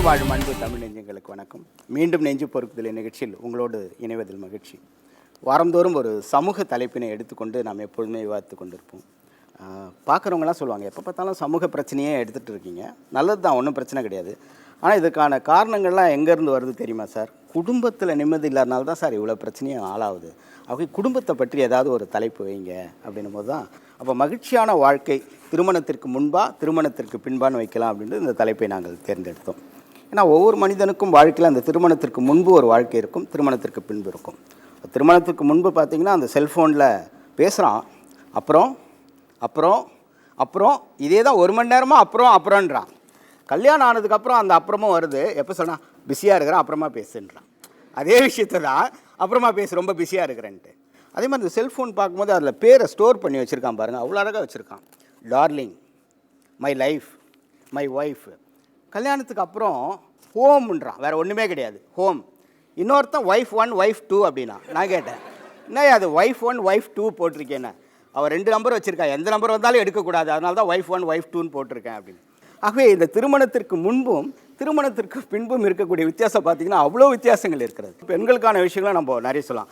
வாழும் அன்பு தமிழ் நெஞ்சங்களுக்கு வணக்கம். மீண்டும் நெஞ்சு பொறுக்குதல் நிகழ்ச்சியில் உங்களோடு இணைவதில் மகிழ்ச்சி. வாரந்தோறும் ஒரு சமூக தலைப்பினை எடுத்துக்கொண்டு நாம் எப்பொழுதுமே விவாதித்து கொண்டிருப்போம். பார்க்குறவங்களாம் சொல்லுவாங்க, எப்போ பார்த்தாலும் சமூக பிரச்சனையே எடுத்துகிட்டு இருக்கீங்க. நல்லது தான், ஒன்றும் பிரச்சனை கிடையாது. ஆனால் இதுக்கான காரணங்கள்லாம் எங்கேருந்து வருது தெரியுமா சார்? குடும்பத்தில் நிம்மதி இல்லாதனால தான் சார் இவ்வளோ பிரச்சனையும் ஆளாகுது. அவங்க குடும்பத்தை பற்றி ஏதாவது ஒரு தலைப்பு வைங்க அப்படின்னும் போது தான், அப்போ மகிழ்ச்சியான வாழ்க்கை திருமணத்திற்கு முன்பா திருமணத்திற்கு பின்பான்னு வைக்கலாம் அப்படின்ட்டு இந்த தலைப்பை நாங்கள் தேர்ந்தெடுத்தோம். ஏன்னா ஒவ்வொரு மனிதனுக்கும் வாழ்க்கையில் அந்த திருமணத்திற்கு முன்பு ஒரு வாழ்க்கை இருக்கும், திருமணத்திற்கு பின்பு இருக்கும். திருமணத்திற்கு முன்பு பார்த்திங்கன்னா அந்த செல்ஃபோனில் பேசுகிறான், அப்புறம் அப்புறம் அப்புறம் இதே தான் 1 மணி நேரமாக அப்புறம்ன்றான். கல்யாணம் ஆனதுக்கப்புறம் அந்த அப்புறமும் வருது. எப்போ சொன்னால் பிஸியாக இருக்கிறான், அப்புறமா பேசுன்றான். அதே விஷயத்தை தான் அப்புறமா பேசு, ரொம்ப பிஸியாக இருக்கிறேன்ட்டு. அதே மாதிரி இந்த செல்ஃபோன் பார்க்கும்போது அதில் பேரை ஸ்டோர் பண்ணி வச்சுருக்கான் பாருங்கள், அவ்வளோ அழகாக வச்சுருக்கான். Darling, my life, my wife. கல்யாணத்துக்கு அப்புறம் ஹோம்ன்றான், வேறு ஒன்றுமே கிடையாது, ஹோம். இன்னொருத்தன் ஒய்ஃப் 1 ஒய்ஃப் 2 அப்படின்னா நான் கேட்டேன், என்ன அது ஒய்ஃப் 1 ஒய்ஃப் 2 போட்டிருக்கேன்னு. அவள் 2 நம்பர் வச்சுருக்கா, எந்த நம்பர் வந்தாலும் எடுக்கக்கூடாது, அதனால தான் ஒய்ஃப் 1 ஒய்ஃப் 2ன்னு போட்டிருக்கேன் அப்படின்னு. ஆகவே இந்த திருமணத்திற்கு முன்பும் திருமணத்திற்கு பின்பும் இருக்கக்கூடிய வித்தியாசம் பார்த்திங்கன்னா அவ்வளோ வித்தியாசங்கள் இருக்கிறது. பெண்களுக்கான விஷயங்களை நம்ம நிறைய சொல்லலாம்.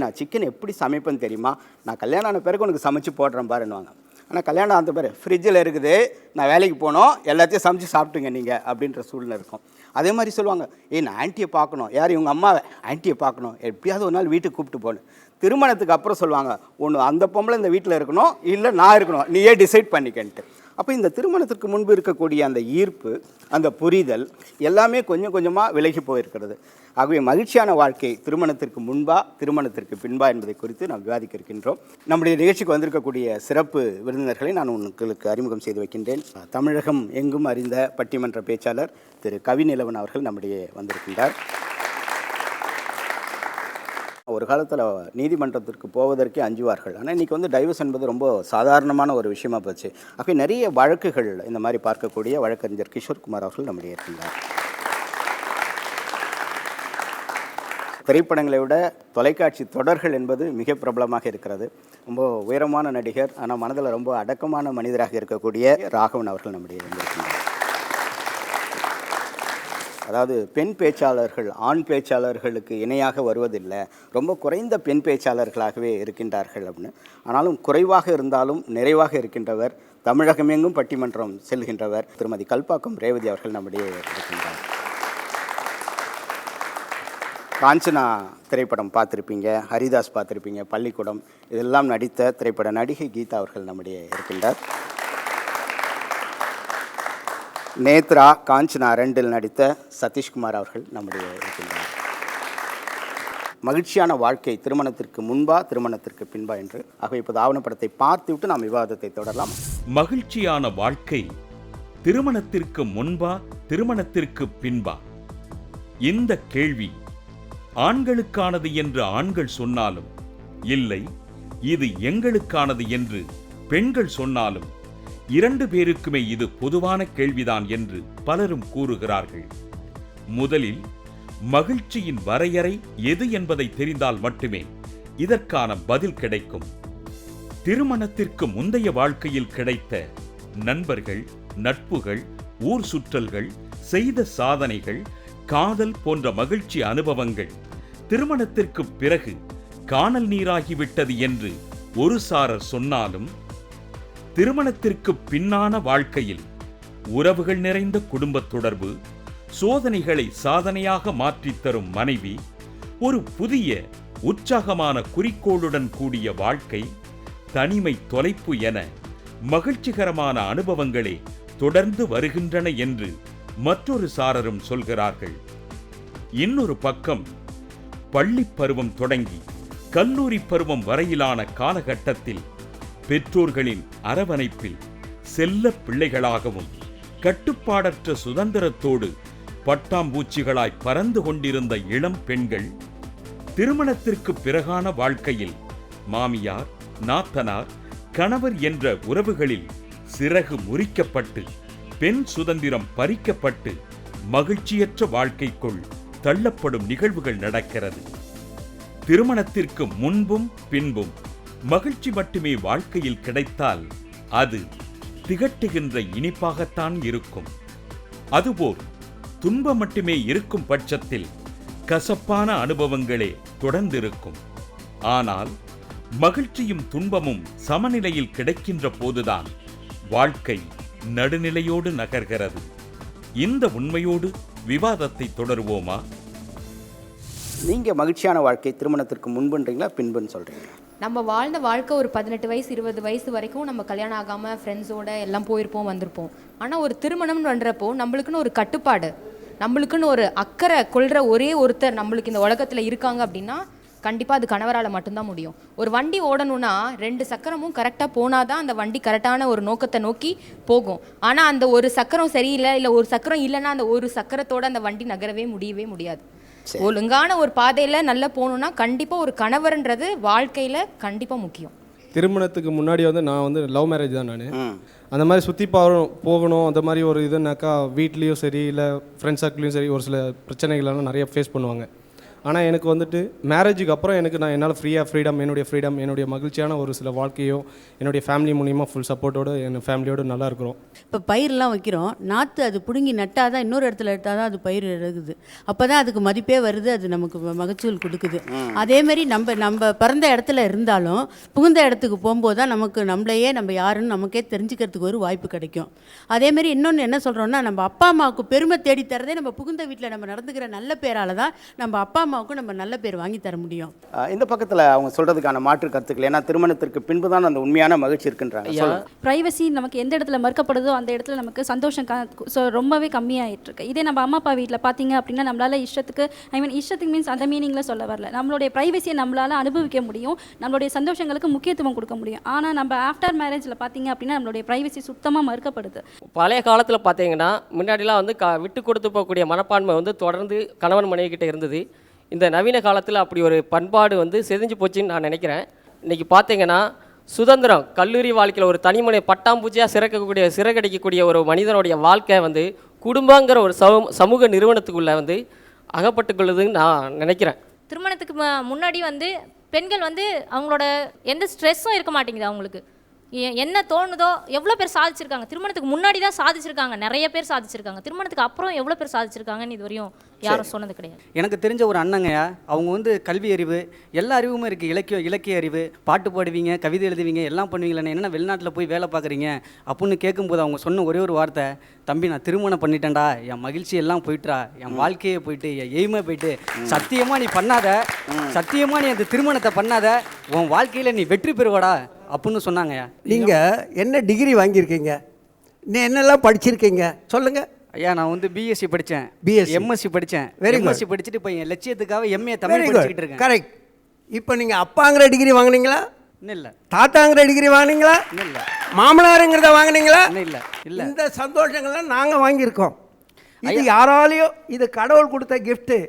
நான் சிக்கன் எப்படி சமைப்பேன்னு தெரியுமா, நான் கல்யாணம் ஆன பிறகு உனக்கு சமைச்சு போடுறேன் பாருன்னுவாங்க. ஆனால் கல்யாணம் ஆன பிறகு ஃப்ரிட்ஜில் இருக்குது, நான் வேலைக்கு போனோம், எல்லாத்தையும் சமைச்சு சாப்பிட்டுங்க நீங்கள் அப்படின்ற சூழ்நிலை இருக்கும். அதே மாதிரி சொல்லுவாங்க, நான் ஆன்ட்டியை பார்க்கணும், யார் இவங்க அம்மாவை ஆன்ட்டியை பார்க்கணும், எப்படியாவது ஒரு நாள் வீட்டுக்கு கூப்பிட்டு போகணும். திருமணத்துக்கு அப்புறம் சொல்லுவாங்க, ஒன்று அந்த பொம்பளை இந்த வீட்டில் இருக்கணும், இல்லை நான் இருக்கணும், நீயே டிசைட் பண்ணிக்கன்ட்டு. அப்போ இந்த திருமணத்திற்கு முன்பு இருக்கக்கூடிய அந்த ஈர்ப்பு, அந்த புரிதல் எல்லாமே கொஞ்சம் கொஞ்சமாக விலகி போயிருக்கிறது. ஆகவே மகிழ்ச்சியான வாழ்க்கை திருமணத்திற்கு முன்பா திருமணத்திற்கு பின்பா என்பதை குறித்து நாம் விவாதிக்க இருக்கின்றோம். நம்முடைய நிகழ்ச்சிக்கு வந்திருக்கக்கூடிய சிறப்பு விருந்தினர்களை நான் உங்களுக்கு அறிமுகம் செய்து வைக்கின்றேன். தமிழகம் எங்கும் அறிந்த பட்டிமன்ற பேச்சாளர் திரு கவிநிலவன் அவர்கள் நம்முடைய வந்திருக்கின்றார். ஒரு காலத்தில் நீதிமன்றத்திற்கு போவதற்கே அஞ்சுவார்கள். ஆனால் இன்றைக்கி டைவர்ஸ் என்பது ரொம்ப சாதாரணமான ஒரு விஷயமா போச்சு. ஆகவே நிறைய வழக்குகள் இந்த மாதிரி பார்க்கக்கூடிய வழக்கறிஞர் கிஷோர் குமார் அவர்கள் நம்முடைய இருக்கின்றார். திரைப்படங்களை விட தொலைக்காட்சி தொடர்கள் என்பது மிக பிரபலமாக இருக்கிறது. ரொம்ப உயரமான நடிகர், ஆனால் மனதில் ரொம்ப அடக்கமான மனிதராக இருக்கக்கூடிய ராகவன் அவர்கள் நம்முடைய இருக்கின்றார். அதாவது பெண் பேச்சாளர்கள் ஆண் பேச்சாளர்களுக்கு இணையாக வருவதில்லை, ரொம்ப குறைந்த பெண் பேச்சாளர்களாகவே இருக்கின்றார்கள் அப்படின்னு. ஆனாலும் குறைவாக இருந்தாலும் நிறைவாக இருக்கின்றவர், தமிழகமெங்கும் பட்டிமன்றம் செல்கின்றவர் திருமதி கல்பாக்கம் ரேவதி அவர்கள் நம்முடைய இருக்கின்றார். காஞ்சனா திரைப்படம் பார்த்துருப்பீங்க, ஹரிதாஸ் பார்த்துருப்பீங்க, பள்ளிக்கூடம் இதெல்லாம் நடித்த திரைப்பட நடிகை கீதா அவர்கள் நம்முடைய இருக்கின்றார். நேத்ரா, காஞ்சனா 2 நடித்த சதீஷ்குமார் அவர்கள் நம்முடைய இருக்கின்றார். மகிழ்ச்சியான வாழ்க்கை திருமணத்திற்கு முன்பா திருமணத்திற்கு பின்பா என்று. ஆகவே இப்போது ஆவணப்படத்தை பார்த்துவிட்டு நாம் விவாதத்தை தொடரலாம். மகிழ்ச்சியான வாழ்க்கை திருமணத்திற்கு முன்பா திருமணத்திற்கு பின்பா? இந்த கேள்வி ஆண்களுக்கானது என்று ஆண்கள் சொன்னாலும், இல்லை இது எங்களுக்கானது என்று பெண்கள் சொன்னாலும் 2 பேருக்குமே இது பொதுவான கேள்விதான் என்று பலரும் கூறுகிறார்கள். முதலில் மகிழ்ச்சியின் வரையறை எது என்பதை தெரிந்தால் மட்டுமே இதற்கான பதில் கிடைக்கும். திருமணத்திற்கு முந்தைய வாழ்க்கையில் கிடைத்த நண்பர்கள், நட்புகள், ஊர் சுற்றல்கள், செய்த சாதனைகள், காதல் போன்ற மகிழ்ச்சி அனுபவங்கள் திருமணத்திற்கு பிறகு காணல் நீராகிவிட்டது என்று ஒரு சாரர் சொன்னாலும், திருமணத்திற்கு பின்னான வாழ்க்கையில் உறவுகள் நிறைந்த குடும்ப தொடர்பு, சோதனைகளை சாதனையாக மாற்றித் தரும் மனைவி, ஒரு புதிய உற்சாகமான குறிக்கோளுடன் கூடிய வாழ்க்கை, தனிமை தொலைப்பு என மகிழ்ச்சிகரமான அனுபவங்களே தொடர்ந்து வருகின்றன என்று மற்றொரு சாரரும் சொல்கிறார்கள். இன்னொரு பக்கம் பள்ளி பருவம் தொடங்கி கல்லூரி பருவம் வரையிலான காலகட்டத்தில் பெற்றோர்களின் அரவணைப்பில் செல்ல பிள்ளைகளாகவும் கட்டுப்பாடற்ற சுதந்திரத்தோடு பட்டாம்பூச்சிகளாய் பறந்து கொண்டிருந்த இளம் பெண்கள் திருமணத்திற்கு பிறகான வாழ்க்கையில் மாமியார், நாத்தனார், கணவர் என்ற உறவுகளில் சிறகு முறிக்கப்பட்டு பெண் சுதந்திரம் பறிக்கப்பட்டு மகிழ்ச்சியற்ற வாழ்க்கைக்குள் தள்ளப்படும் நிகழ்வுகள் நடக்கிறது. திருமணத்திற்கு முன்பும் பின்பும் மகிழ்ச்சி மட்டுமே வாழ்க்கையில் கிடைத்தால் அது திகட்டுகின்ற இனிப்பாகத்தான் இருக்கும். அதுபோல் துன்பம் மட்டுமே இருக்கும் பட்சத்தில் கசப்பான அனுபவங்களே தொடர்ந்திருக்கும். ஆனால் மகிழ்ச்சியும் துன்பமும் சமநிலையில் கிடைக்கின்ற போதுதான் வாழ்க்கை நடுநிலையோடு நகர்கிறது. இந்த உண்மையோடு விவாதத்தை தொடருவோமா? நீங்கள் மகிழ்ச்சியான வாழ்க்கை திருமணத்திற்கு முன்புன்றீங்களா பின்புன்னு சொல்கிறீங்களா? நம்ம வாழ்ந்த வாழ்க்கை ஒரு 18 வயசு 20 வயசு வரைக்கும் நம்ம கல்யாணம் ஆகாமல் ஃப்ரெண்ட்ஸோடு எல்லாம் போயிருப்போம் வந்திருப்போம். ஆனால் ஒரு திருமணம்னு பண்ணுறப்போ நம்மளுக்குன்னு ஒரு கட்டுப்பாடு, நம்மளுக்குன்னு ஒரு அக்கறை கொள்கிற ஒரே ஒருத்தர் நம்மளுக்கு இந்த உலகத்தில் இருக்காங்க அப்படின்னா கண்டிப்பாக அது கணவரால் மட்டும்தான் முடியும். ஒரு வண்டி ஓடணும்னா 2 சக்கரமும் கரெக்டாக போனால் தான் அந்த வண்டி கரெக்டான ஒரு நோக்கத்தை நோக்கி போகும். ஆனால் அந்த ஒரு சக்கரம் சரியில்லை, இல்லை ஒரு சக்கரம் இல்லைன்னா அந்த ஒரு சக்கரத்தோடு அந்த வண்டி நகரவே முடியவே முடியாது. ஒழுங்கான ஒரு பாதையில் நல்லா போகணுன்னா கண்டிப்பாக ஒரு கணவர்ன்றது வாழ்க்கையில் கண்டிப்பாக முக்கியம். திருமணத்துக்கு முன்னாடி நான் லவ் மேரேஜ் தான். நான் அந்த மாதிரி சுற்றி போகணும் அந்த மாதிரி ஒரு இதுனாக்கா வீட்லேயும் சரி இல்லை ஃப்ரெண்ட்ஸ் சர்க்கிளையும் சரி ஒரு சில பிரச்சனைகளெல்லாம் நிறைய ஃபேஸ் பண்ணுவாங்க. ஆனால் எனக்கு மேரேஜுக்கு அப்புறம் நான் என்னால் ஃப்ரீடம் என்னுடைய மகிழ்ச்சியான ஒரு சில வாழ்க்கையோ என்னுடைய ஃபேமிலி மூலிமா ஃபுல் சப்போர்ட்டோடு என் ஃபேமிலியோடு நல்லா இருக்கிறோம். இப்போ பயிரெலாம் வைக்கிறோம், நாற்று அது பிடுங்கி நட்டால் தான் இன்னொரு இடத்துல எடுத்தால் தான் அது பயிர் இறகுது. அப்போ தான் அதுக்கு மதிப்பே வருது, அது நமக்கு மகச்சூல் கொடுக்குது. அதேமாரி நம்ம பிறந்த இடத்துல இருந்தாலும் புகுந்த இடத்துக்கு போகும்போது தான் நம்மளையே நம்ம யாருன்னு நமக்கே தெரிஞ்சுக்கிறதுக்கு ஒரு வாய்ப்பு கிடைக்கும். அதேமாரி இன்னொன்று என்ன சொல்கிறோன்னா, நம்ம அப்பா அம்மாவுக்கு பெருமை தேடி தரதே நம்ம புகுந்த வீட்டில் நம்ம நடந்துக்கிற நல்ல பேரால் தான் நம்ம அப்பா அம்மாவுக்கும் நம்ம நல்ல பேர் வாங்கி தர முடியும். இந்த பக்கத்தில் அவங்க சொல்கிறதுக்கான மாற்று கருத்துக்கள், ஏன்னா திருமணத்திற்கு பின்பு தான் அந்த உண்மையான மகிழ்ச்சி இருக்குன்றாங்க. ப்ரைவசி நமக்கு எந்த இடத்துல மறுக்கப்படுதோ அந்த இடத்துல நமக்கு சந்தோஷம் ரொம்பவே கம்மியாகிட்டு இருக்கு. இதே நம்ம அம்மா அப்பா வீட்டில் பார்த்தீங்க அப்படின்னா நம்மளால இஷ்டத்துக்கு இஷ்டத்துக்கு மீன்ஸ் அந்த மீனிங்கில் சொல்ல வரல, நம்மளுடைய ப்ரைவசியை நம்மளால் அனுபவிக்க முடியும், நம்மளுடைய சந்தோஷங்களுக்கு முக்கியத்துவம் கொடுக்க முடியும். ஆனால் நம்ம ஆஃப்டர் மேரேஜில் பார்த்தீங்க அப்படின்னா நம்மளுடைய ப்ரைவசி சுத்தமாக மறுக்கப்படுது. பழைய காலத்தில் பார்த்தீங்கன்னா முன்னாடிலாம் விட்டு கொடுத்து போகக்கூடிய மனப்பான்மை தொடர்ந்து கணவன் மனைவி கிட்ட இருந்தது. இந்த நவீன காலத்தில் அப்படி ஒரு பண்பாடு செதிஞ்சு போச்சுன்னு நான் நினைக்கிறேன். இன்றைக்கி பார்த்தீங்கன்னா சுதந்திரம், கல்லூரி வாழ்க்கையில் ஒரு தனிமனை பட்டாம்பூச்சியாக சிறகடிக்கக்கூடிய ஒரு மனிதனுடைய வாழ்க்கை குடும்பங்கிற ஒரு சமூக நிறுவனத்துக்குள்ளே அகப்பட்டுக்கொள்ளுதுன்னு நான் நினைக்கிறேன். திருமணத்துக்கு முன்னாடி பெண்கள் அவங்களோட எந்த ஸ்ட்ரெஸ்ஸும் இருக்க மாட்டேங்குது. அவங்களுக்கு என்ன தோணுதோ, எவ்வளோ பேர் சாதிச்சிருக்காங்க. திருமணத்துக்கு முன்னாடி தான் சாதிச்சிருக்காங்க, நிறைய பேர் சாதிச்சிருக்காங்க. திருமணத்துக்கு அப்புறம் எவ்வளோ பேர் சாதிச்சிருக்காங்கன்னு இது வரையும் யாரும் சொன்னது கிடையாது. எனக்கு தெரிஞ்ச ஒரு அண்ணங்கயா, அவங்க கல்வி அறிவு எல்லா அறிவுமே இருக்குது. இலக்கிய அறிவு, பாட்டு பாடுவீங்க, கவிதை எழுதுவீங்க, எல்லாம் பண்ணுவீங்களே, என்ன வெளிநாட்டில் போய் வேலை பார்க்குறீங்க அப்படின்னு கேட்கும்போது அவங்க சொன்ன ஒரே ஒரு வார்த்தை, தம்பி நான் திருமணம் பண்ணிட்டேன்டா, என் மகிழ்ச்சி எல்லாம் போயிட்டுறா, என் வாழ்க்கையே போயிட்டு, என் எய்மே போயிட்டு, சத்தியமாக நீ பண்ணாத, சத்தியமாக நீ அந்த திருமணத்தை பண்ணாத, உன் வாழ்க்கையில் நீ வெற்றி பெறுவாடா அப்படின்னு சொன்னாங்கய்யா. நீங்கள் என்ன டிகிரி வாங்கியிருக்கீங்க, நீ என்னெல்லாம் படிச்சிருக்கீங்க சொல்லுங்கள். ஐயா நான் பிஎஸ்சி படித்தேன், எம்எஸ்சி படித்தேன். எம்எஸ்சி படிச்சுட்டு இப்போ என் லட்சியத்துக்காக எம்ஏ தமிழ் படிச்சுக்கிட்டு இருக்கேன். கரெக்ட். இப்போ நீங்கள் அப்பாங்கிற டிகிரி வாங்கினீங்களா? இன்னும் இல்லை. தாத்தாங்கிற டிகிரி வாங்கினீங்களா? இன்னும் இல்லை. மாமனாருங்கிறத வாங்கினீங்களா? இன்னும் இல்லை. இல்லை. இந்த சந்தோஷங்கள்லாம் நாங்கள் வாங்கியிருக்கோம். இது யாராலையும், இது கடவுள் கொடுத்த கிஃப்ட்டு.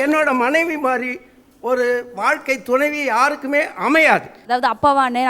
என்னோட மனைவி மாதிரி ஒரு வாழ்க்கை துணைவி யாருக்குமே அமையாது. அதாவது அப்பாவானே,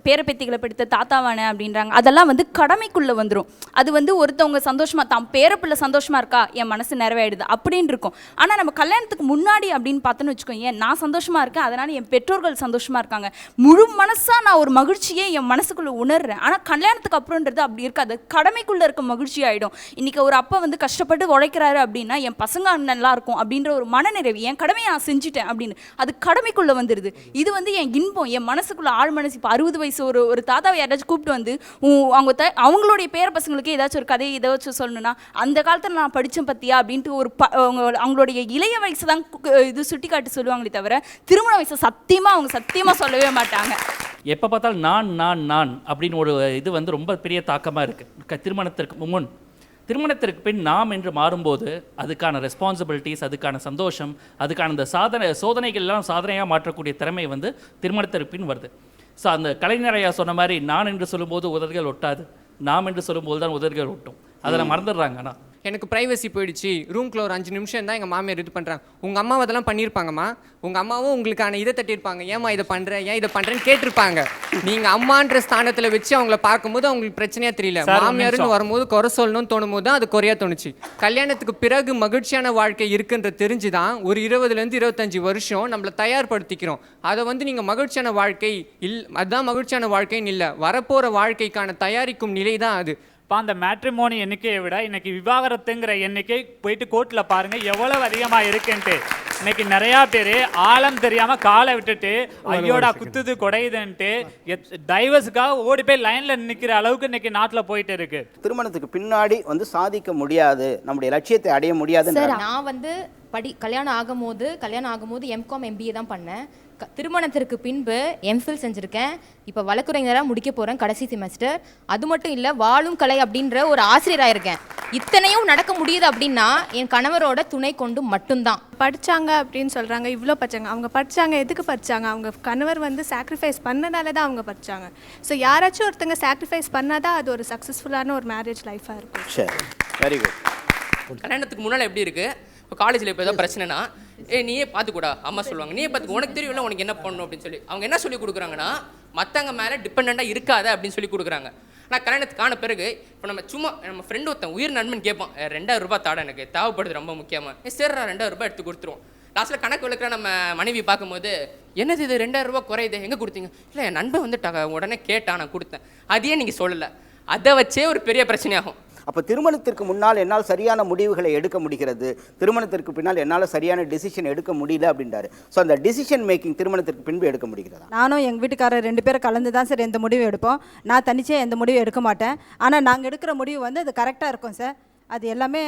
பேரப்பேத்திகளை பிடித்த தாத்தாவானே அப்படின்றாங்க. அதெல்லாம் கடமைக்குள்ளே வந்துடும். அது ஒருத்தவங்க சந்தோஷமாக, தான் பேரப்பிள்ளை சந்தோஷமாக இருக்கா, என் மனசு நிறைவேடுது அப்படின்னு இருக்கும். ஆனால் நம்ம கல்யாணத்துக்கு முன்னாடி அப்படின்னு பார்த்தோன்னு வச்சுக்கோங்க, நான் சந்தோஷமாக இருக்கேன், அதனால் என் பெற்றோர்கள் சந்தோஷமாக இருக்காங்க, முழு மனசாக நான் ஒரு மகிழ்ச்சியை என் மனசுக்குள்ளே உணர்றேன். ஆனால் கல்யாணத்துக்கு அப்புறம்ன்றது அப்படி இருக்காது, கடமைக்குள்ளே இருக்க மகிழ்ச்சி ஆகிடும். இன்றைக்கி ஒரு அப்பா கஷ்டப்பட்டு உழைக்கிறாரு அப்படின்னா என் பசங்க நல்லா இருக்கும் அப்படின்ற ஒரு மனநிறைவு, என் கடமையை நான் செஞ்சுட்டேன் அப்படின்னு அது கடமைக்குள்ளே வந்துடுது. இது என் இன்பம், என் மனசுக்குள்ளே ஆழ் மனசு. இப்போ 60 வயசு ஒரு தாத்தாவை யாராச்சும் கூப்பிட்டு அவங்களுடைய பேர பசங்களுக்கு ஏதாச்சும் ஒரு கதை ஏதாச்சும் சொல்லணும்னா, அந்த காலத்தில் நான் படித்தேன் பற்றியா அப்படின்ட்டு அவங்களுடைய இளைய வயசு தான் இது சுட்டி காட்டி சொல்லுவாங்களே தவிர திருமண வயசை சத்தியமாக சொல்லவே மாட்டாங்க. எப்போ பார்த்தாலும் நான் அப்படின்னு ஒரு இது ரொம்ப பெரிய தாக்கமாக இருக்குது. திருமணத்திற்கு முன், திருமணத்திற்கு பின் நாம் என்று மாறும்போது அதுக்கான ரெஸ்பான்சிபிலிட்டிஸ், அதுக்கான சந்தோஷம், அதுக்கான இந்த சோதனைகள் எல்லாம் சாதனையாக மாற்றக்கூடிய திறமை திருமணத்திற்கு பின் வருது. ஸோ அந்த கலைஞரையா சொன்ன மாதிரி, நான் என்று சொல்லும்போது உதடுகள் ஒட்டாது, நாம் என்று சொல்லும்போது தான் உதடுகள் ஒட்டும். அதில் மறந்துடுறாங்க. ஆனால் எனக்கு ப்ரைவசி போயிடுச்சு, ரூம்குள்ள ஒரு 5 நிமிஷம் தான் எங்கள் மாமியார் இது பண்ணுறாங்க. உங்கள் அம்மாவும் அதெல்லாம் பண்ணியிருப்பாங்கம்மா, உங்கள் அம்மாவும் உங்களுக்கான இதை தட்டியிருப்பாங்க, ஏம்மா இதை பண்ணுறேன், ஏன் இதை பண்ணுறேன்னு கேட்டிருப்பாங்க. நீங்கள் அம்மான்ற ஸ்தானத்தில் வச்சு அவங்கள பார்க்கும்போது அவங்களுக்கு பிரச்சனையாக தெரியல. மாமியார்னு வரும்போது குறை சொல்லணும்னு தோணும் போது தான் அது குறையாக தோணுச்சு. கல்யாணத்துக்கு பிறகு மகிழ்ச்சியான வாழ்க்கை இருக்குன்ற தெரிஞ்சு தான் ஒரு 20 to 25 வருஷம் நம்மளை தயார்படுத்திக்கிறோம். அதை நீங்கள் மகிழ்ச்சியான வாழ்க்கை அதுதான் மகிழ்ச்சியான வாழ்க்கைன்னு இல்லை, வரப்போகிற வாழ்க்கைக்கான தயாரிக்கும் நிலை தான் அது. இப்போ அந்த மேட்ரிமோனி எண்ணிக்கையை விட இன்னைக்கு விவாகரத்துங்கிற எண்ணிக்கை போயிட்டு கோர்ட்டில் பாருங்கள் எவ்வளவு அதிகமாக இருக்குன்ட்டு. இன்னைக்கு நிறையா பேர் ஆழம் தெரியாமல் காலை விட்டுட்டு ஐயோடா குத்துது குடையுதுன்ட்டு டைவர்ஸுக்காக ஓடி போய் லைனில் நிற்கிற அளவுக்கு இன்னைக்கு நாட்டில் போயிட்டு இருக்கு. திருமணத்துக்கு பின்னாடி வந்து சாதிக்க முடியாது, நம்முடைய லட்சியத்தை அடைய முடியாது. நான் வந்து கல்யாணம் ஆகும்போது எம்காம் எம்பிஏ தான் பண்ணேன். திருமணத்திற்கு பின்பு எம்ஃபில் செஞ்சுருக்கேன். இப்போ வழக்குரைஞராக முடிக்க போகிறேன் கடைசி செமஸ்டர். அது மட்டும் இல்லை, வாழும் கலை அப்படின்ற ஒரு ஆசிரியராக இருக்கேன். இத்தனையும் நடக்க முடியுது அப்படின்னா என் கணவரோட துணை கொண்டு மட்டும்தான். படித்தாங்க அப்படின்னு சொல்கிறாங்க, இவ்வளோ படித்தாங்க. அவங்க படித்தாங்க, எதுக்கு படித்தாங்க? அவங்க கணவர் வந்து சாக்ரிஃபைஸ் பண்ணனால தான் அவங்க படித்தாங்க. ஸோ யாராச்சும் ஒருத்தங்க சாக்ரிஃபைஸ் பண்ணால் தான் அது ஒரு சக்ஸஸ்ஃபுல்லான ஒரு மேரேஜ் லைஃபாக இருக்கும். சரி, வெரி குட். கல்யாணத்துக்கு முன்னால் எப்படி இருக்குது, இப்போ காலேஜில் இப்போ ஏதாவது பிரச்சனைனா நீயே பார்த்துக்கூடா அம்மா சொல்லுவாங்க, நீயே பார்த்துக்க, உனக்கு தெரியும்ல உனக்கு என்ன பண்ணணும் அப்படின்னு சொல்லி அவங்க என்ன சொல்லி கொடுக்குறாங்கன்னா மற்றவங்க மேலே டிபெண்ட்டாக இருக்காத அப்படின்னு சொல்லி கொடுக்குறாங்க. ஆனால் கல்யாணத்துக்கான பிறகு இப்போ நம்ம ஃப்ரெண்டு ஒருத்தன் உயிர் நண்பன் கேட்பான், 2000 ரூபாய் தாட எனக்கு தேவைப்படுது ரொம்ப முக்கியமாக, சரிடா 2000 ரூபாய் எடுத்து கொடுத்துருவோம். லாஸ்ட்டில் கணக்கு விளக்குற நம்ம மனைவி பார்க்கும்போது என்னது இது 2000 ரூபாய் குறையுது, எங்கே கொடுத்தீங்க? இல்லை என் நண்பன் வந்து உடனே கேட்டான், நான் கொடுத்தேன். அதையே நீங்கள் சொல்லலை, அதை வச்சே ஒரு பெரிய பிரச்சனையாகும். அப்போ திருமணத்திற்கு முன்னால் என்னால் சரியான முடிவுகளை எடுக்க முடிகிறது, திருமணத்திற்கு பின்னால் என்னால் சரியான டிசிஷன் எடுக்க முடியல அப்படின்றாரு. ஸோ அந்த டிசிஷன் மேக்கிங் திருமணத்திற்கு பின்பு எடுக்க முடிகிறதா? நானும் எங்கள் வீட்டுக்காரர் 2 பேரும் கலந்து தான் சார் எந்த முடிவு எடுப்போம். நான் தனிச்சே எந்த முடிவு எடுக்க மாட்டேன். ஆனால் நாங்கள் எடுக்கிற முடிவு வந்து அது கரெக்டாக இருக்கும் சார். அது எல்லாமே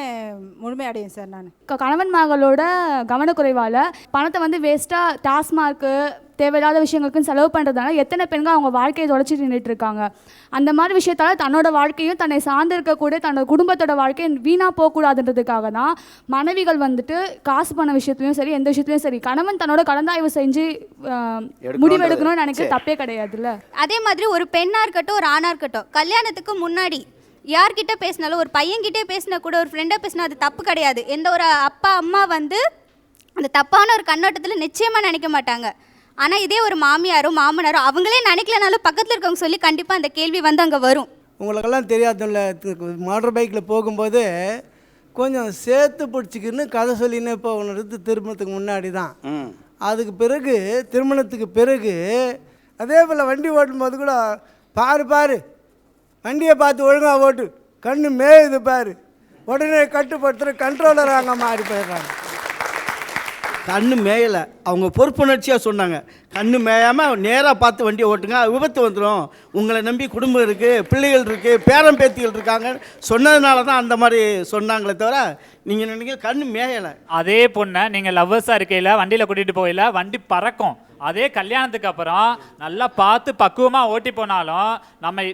முழுமையடையும் சார். நான் கணவன் மகளோட கவனக்குறைவால் பணத்தை வந்து வேஸ்ட்டாக டாஸ்மார்க்கு தேவையில்லாத விஷயங்களுக்குன்னு செலவு பண்ணுறதுனால எத்தனை பெண்கள் அவங்க வாழ்க்கையை தொலைச்சிட்டு நின்றுட்டு இருக்காங்க. அந்த மாதிரி விஷயத்தால் தன்னோட வாழ்க்கையும் தன்னை சார்ந்திருக்கக்கூடிய தன்னோட குடும்பத்தோட வாழ்க்கையை வீணாக போகக்கூடாதுன்றதுக்காக தான் மனைவிகள் வந்துட்டு காசு பண்ண விஷயத்துலையும் சரி, எந்த விஷயத்துலையும் சரி, கணவன் தன்னோட கலந்தாய்வு செஞ்சு முடிவு எடுக்கணும்னு நினைக்க தப்பே கிடையாதுல்ல. அதே மாதிரி ஒரு பெண்ணாக இருக்கட்டும் ஒரு ஆணாக இருக்கட்டும், கல்யாணத்துக்கு முன்னாடி யார்கிட்ட பேசினாலும், ஒரு பையன்கிட்டே பேசினா கூட, ஒரு ஃப்ரெண்டாக பேசினா அது தப்பு கிடையாது. எந்த ஒரு அப்பா அம்மா வந்து அந்த தப்பான ஒரு கண்ணோட்டத்தில் நிச்சயமாக நினைக்க மாட்டாங்க. ஆனால் இதே ஒரு மாமியாரோ மாமனாரோ அவங்களே நினைக்கலனாலும் பக்கத்தில் இருக்கவங்க சொல்லி கண்டிப்பாக அந்த கேள்வி வந்து அங்கே வரும். உங்களுக்கெல்லாம் தெரியாதுல்ல, மோட்டர் பைக்கில் போகும்போது கொஞ்சம் சேர்த்து பிடிச்சிக்கின்னு கதை சொல்லின்னு போகணுன்றது திருமணத்துக்கு முன்னாடி தான். அதுக்கு பிறகு திருமணத்துக்கு பிறகு அதே போல் வண்டி ஓட்டும்போது கூட பாரு வண்டியை பார்த்து ஒழுங்காக ஓட்டு, கண்ணு மேயுது பாரு, உடனே கட்டுப்படுத்துகிற கண்ட்ரோலராங்க மாறி போயிடுறாங்க. கண்ணு மேயலை, அவங்க பொறுப்புணர்ச்சியாக சொன்னாங்க, கண்ணு மேயாமல் நேராக பார்த்து வண்டியை ஓட்டுங்க, விபத்து வந்துடும், உங்களை நம்பி குடும்பம் இருக்குது, பிள்ளைகள் இருக்குது, பேரன் பேத்திகள் இருக்காங்க சொன்னதுனால தான் அந்த மாதிரி சொன்னாங்களே தவிர நீங்கள் நினைக்க கண்ணு மேயலை. அதே பொண்ணை நீங்கள் லவ்வர்ஸாக இருக்கையில் வண்டியில் கூட்டிகிட்டு போகல, வண்டி பறக்கும். அதே கல்யாணத்துக்கு அப்புறம் நல்லா பார்த்து பக்குவமாக ஓட்டி போனாலும் நம்ம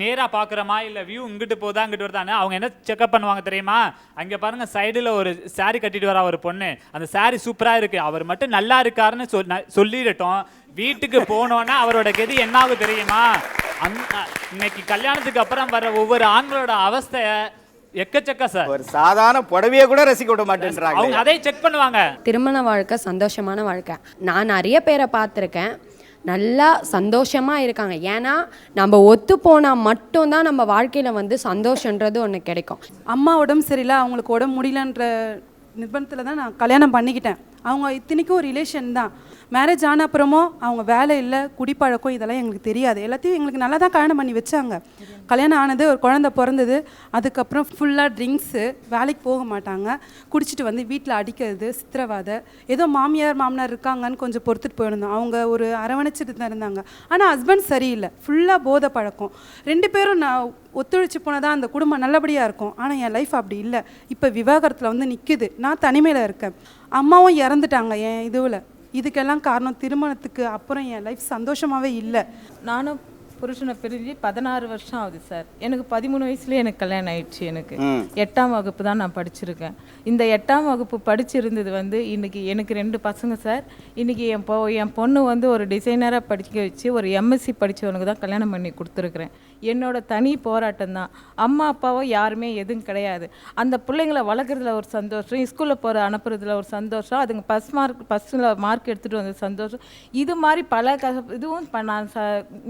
நேராக பார்க்குறோமா இல்லை வியூ இங்கிட்டு போதா இங்கிட்டு வருதானே அவங்க என்ன செக்அப் பண்ணுவாங்க தெரியுமா? அங்கே பாருங்கள் சைடில் ஒரு சாரி கட்டிட்டு வரா ஒரு பொண்ணு, அந்த சாரி சூப்பராக இருக்குது, அவர் மட்டும் நல்லா இருக்காருன்னு சொல்லிடட்டும், வீட்டுக்கு போனோன்னா அவரோட கெதி என்ன ஆகும் தெரியுமா? இன்னைக்கு கல்யாணத்துக்கு அப்புறம் வர ஒவ்வொரு ஆண்களோட அவஸ்தை எக்கச்சக்க சார். ஒரு சாதாரண புடவையை கூட ரசிக்க விட மாட்டேன்றாங்க, அவங்க அதை செக் பண்ணுவாங்க. திருமண வாழ்க்கை சந்தோஷமான வாழ்க்கை. நான் நிறைய பேரை பார்த்துருக்கேன், நல்லா சந்தோஷமாக இருக்காங்க. ஏன்னா நம்ம ஒத்து போனால் மட்டும்தான் நம்ம வாழ்க்கையில் வந்து சந்தோஷன்றது ஒன்று கிடைக்கும். அம்மா உடம்பு சரியில்லை, அவங்களுக்கு உடம்பு முடியலன்ற நிர்பந்தத்தில் தான் நான் கல்யாணம் பண்ணிக்கிட்டேன். அவங்க இத்தனைக்கும் ஒரு ரிலேஷன் தான். மேரேஜ் ஆன அப்புறமும் அவங்க வேலை இல்லை, குடிப்பழக்கம், இதெல்லாம் எங்களுக்கு தெரியாது. எல்லாத்தையும் எங்களுக்கு நல்லா தான் கல்யாணம் பண்ணி வச்சாங்க. கல்யாணம் ஆனது, ஒரு குழந்தை பிறந்தது, அதுக்கப்புறம் ஃபுல்லாக ட்ரிங்க்ஸு, வேலைக்கு போக மாட்டாங்க, குடிச்சிட்டு வந்து வீட்டில் அடிக்கிறது, சித்திரவாதை. ஏதோ மாமனார் இருக்காங்கன்னு கொஞ்சம் பொறுத்துட்டு போயிருந்தோம். அவங்க ஒரு அரவணைச்சிட்டு தான் இருந்தாங்க. ஆனால் ஹஸ்பண்ட் சரியில்லை, ஃபுல்லாக போதை பழக்கம். 2 பேரும் நான் ஒத்துழைச்சி போனதான் அந்த குடும்பம் நல்லபடியாக இருக்கும். ஆனால் என் லைஃப் அப்படி இல்லை. இப்போ விவாகரத்தில் வந்து நிற்குது, நான் தனிமையில் இருக்கேன். அம்மாவும் இறந்துட்டாங்க என் இதுவில். இதுக்கெல்லாம் காரணம் திருமணத்துக்கு அப்புறம் என் லைஃப் சந்தோஷமாகவே இல்லை. நானும் புருஷனை பிரிஞ்சு 16 வருஷம் ஆகுது சார். எனக்கு 13 வயசுலேயே எனக்கு கல்யாணம் ஆயிடுச்சு. எனக்கு 8ஆம் வகுப்பு தான் நான் படிச்சிருக்கேன். இந்த 8ஆம் வகுப்பு படிச்சிருந்தது வந்து இன்றைக்கி எனக்கு 2 பசங்க சார். இன்றைக்கி என் பொண்ணு வந்து ஒரு டிசைனராக படிக்க வச்சு ஒரு எம்எஸ்சி படித்தவனுக்கு தான் கல்யாணம் பண்ணி கொடுத்துருக்குறேன். என்னோட தனி போராட்டம் தான். அம்மா அப்பாவோ யாருமே எதுவும் கிடையாது. அந்த பிள்ளைங்களை வளர்க்குறதுல ஒரு சந்தோஷம், ஸ்கூலில் அனுப்புறதுல ஒரு சந்தோஷம், அதுங்க ஃபஸ்ட்டில் மார்க் எடுத்துகிட்டு வந்த சந்தோஷம், இது மாதிரி பல இதுவும் நான்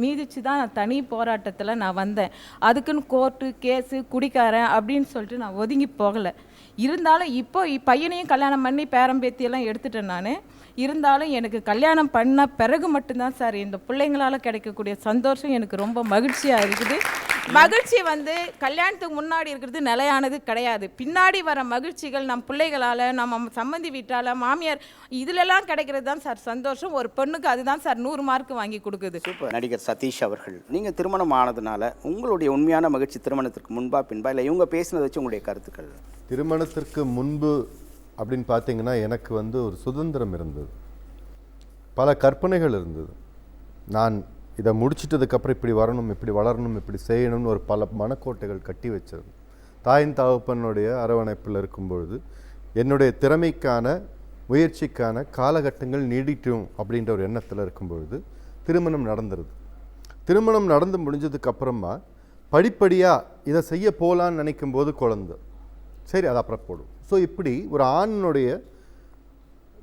மீதிச்சு தான் நான் தனி போராட்டத்தில் நான் வந்தேன். அதுக்குன்னு கோர்ட்டு கேஸு குடிக்காரன் அப்படின்னு சொல்லிட்டு நான் ஒதுங்கி போகலை. இருந்தாலும் இப்போ பையனையும் கல்யாணம் பண்ணி பேரம்பேத்தியெல்லாம் எடுத்துட்டேன் நான். இருந்தாலும் எனக்கு கல்யாணம் பண்ண பிறகு மட்டும்தான் சார் இந்த பிள்ளைங்களால் கிடைக்கக்கூடிய சந்தோஷம் எனக்கு ரொம்ப மகிழ்ச்சியாக இருக்குது. மகிழ்ச்சி வந்து கல்யாணத்துக்கு முன்னாடி இருக்கிறது நிலையானது கிடையாது. பின்னாடி வர மகிழ்ச்சிகள் நம் பிள்ளைகளால், நம்ம சம்மந்தி வீட்டால், மாமியார் இதிலெல்லாம் கிடைக்கிறது தான் சார் சந்தோஷம். ஒரு பெண்ணுக்கு அதுதான் சார் 100 மார்க் வாங்கி கொடுக்குது. சூப்பர். நடிகர் சதீஷ் அவர்கள், நீங்கள் திருமணம் ஆனதுனால உங்களுடைய உண்மையான மகிழ்ச்சி திருமணத்திற்கு முன்பா பின்பா, இல்லை இவங்க பேசினதை வச்சு உங்களுடைய கருத்துக்கள்? திருமணத்திற்கு முன்பு அப்படின்னு பார்த்தீங்கன்னா எனக்கு வந்து ஒரு சுதந்திரம் இருந்தது, பல கற்பனைகள் இருந்தது. நான் இதை முடிச்சிட்டதுக்கப்புறம் இப்படி வரணும், இப்படி வளரணும், இப்படி செய்யணும்னு ஒரு பல மனக்கோட்டைகள் கட்டி வச்சது. தாயின் தகப்பனுடைய அரவணைப்பில் இருக்கும்பொழுது என்னுடைய திறமைக்கான முயற்சிக்கான காலகட்டங்கள் நீடிட்டும் அப்படின்ற ஒரு எண்ணத்தில் இருக்கும்பொழுது திருமணம் நடந்துருது. திருமணம் நடந்து முடிஞ்சதுக்கப்புறமா படிப்படியாக இதை செய்ய போகலான்னு நினைக்கும் போது குழந்தை, சரி அது அப்புறம் போடும். ஸோ இப்படி ஒரு ஆணுடைய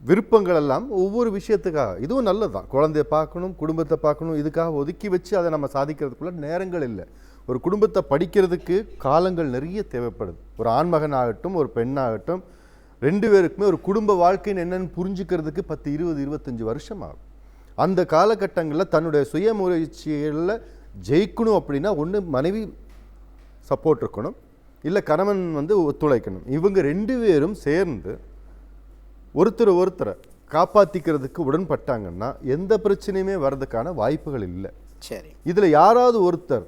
விருப்பங்கள் எல்லாம் ஒவ்வொரு விஷயத்துக்காக, இதுவும் நல்லது தான், குழந்தைய பார்க்கணும், குடும்பத்தை பார்க்கணும், இதுக்காக ஒதுக்கி வச்சு அதை நம்ம சாதிக்கிறதுக்குள்ள நேரங்கள் இல்லை. ஒரு குடும்பத்தை படிக்கிறதுக்கு காலங்கள் நிறைய தேவைப்படுது. ஒரு ஆண்மகன் ஆகட்டும், ஒரு பெண்ணாகட்டும், 2 பேருக்குமே ஒரு குடும்ப வாழ்க்கைன்னு என்னென்னு புரிஞ்சுக்கிறதுக்கு 10, 20, 25 வருஷம் ஆகும். அந்த காலகட்டங்களில் தன்னுடைய சுய முயற்சிகளில் ஜெயிக்கணும் அப்படின்னா ஒன்று மனைவி சப்போர்ட் இருக்கணும், இல்லை கணவன் வந்து ஒத்துழைக்கணும். இவங்க 2 பேரும் சேர்ந்து ஒருத்தரை காப்பாற்றிக்கிறதுக்கு உடன்பட்டாங்கன்னா எந்த பிரச்சனையுமே வர்றதுக்கான வாய்ப்புகள் இல்லை. சரி, இதில் யாராவது ஒருத்தர்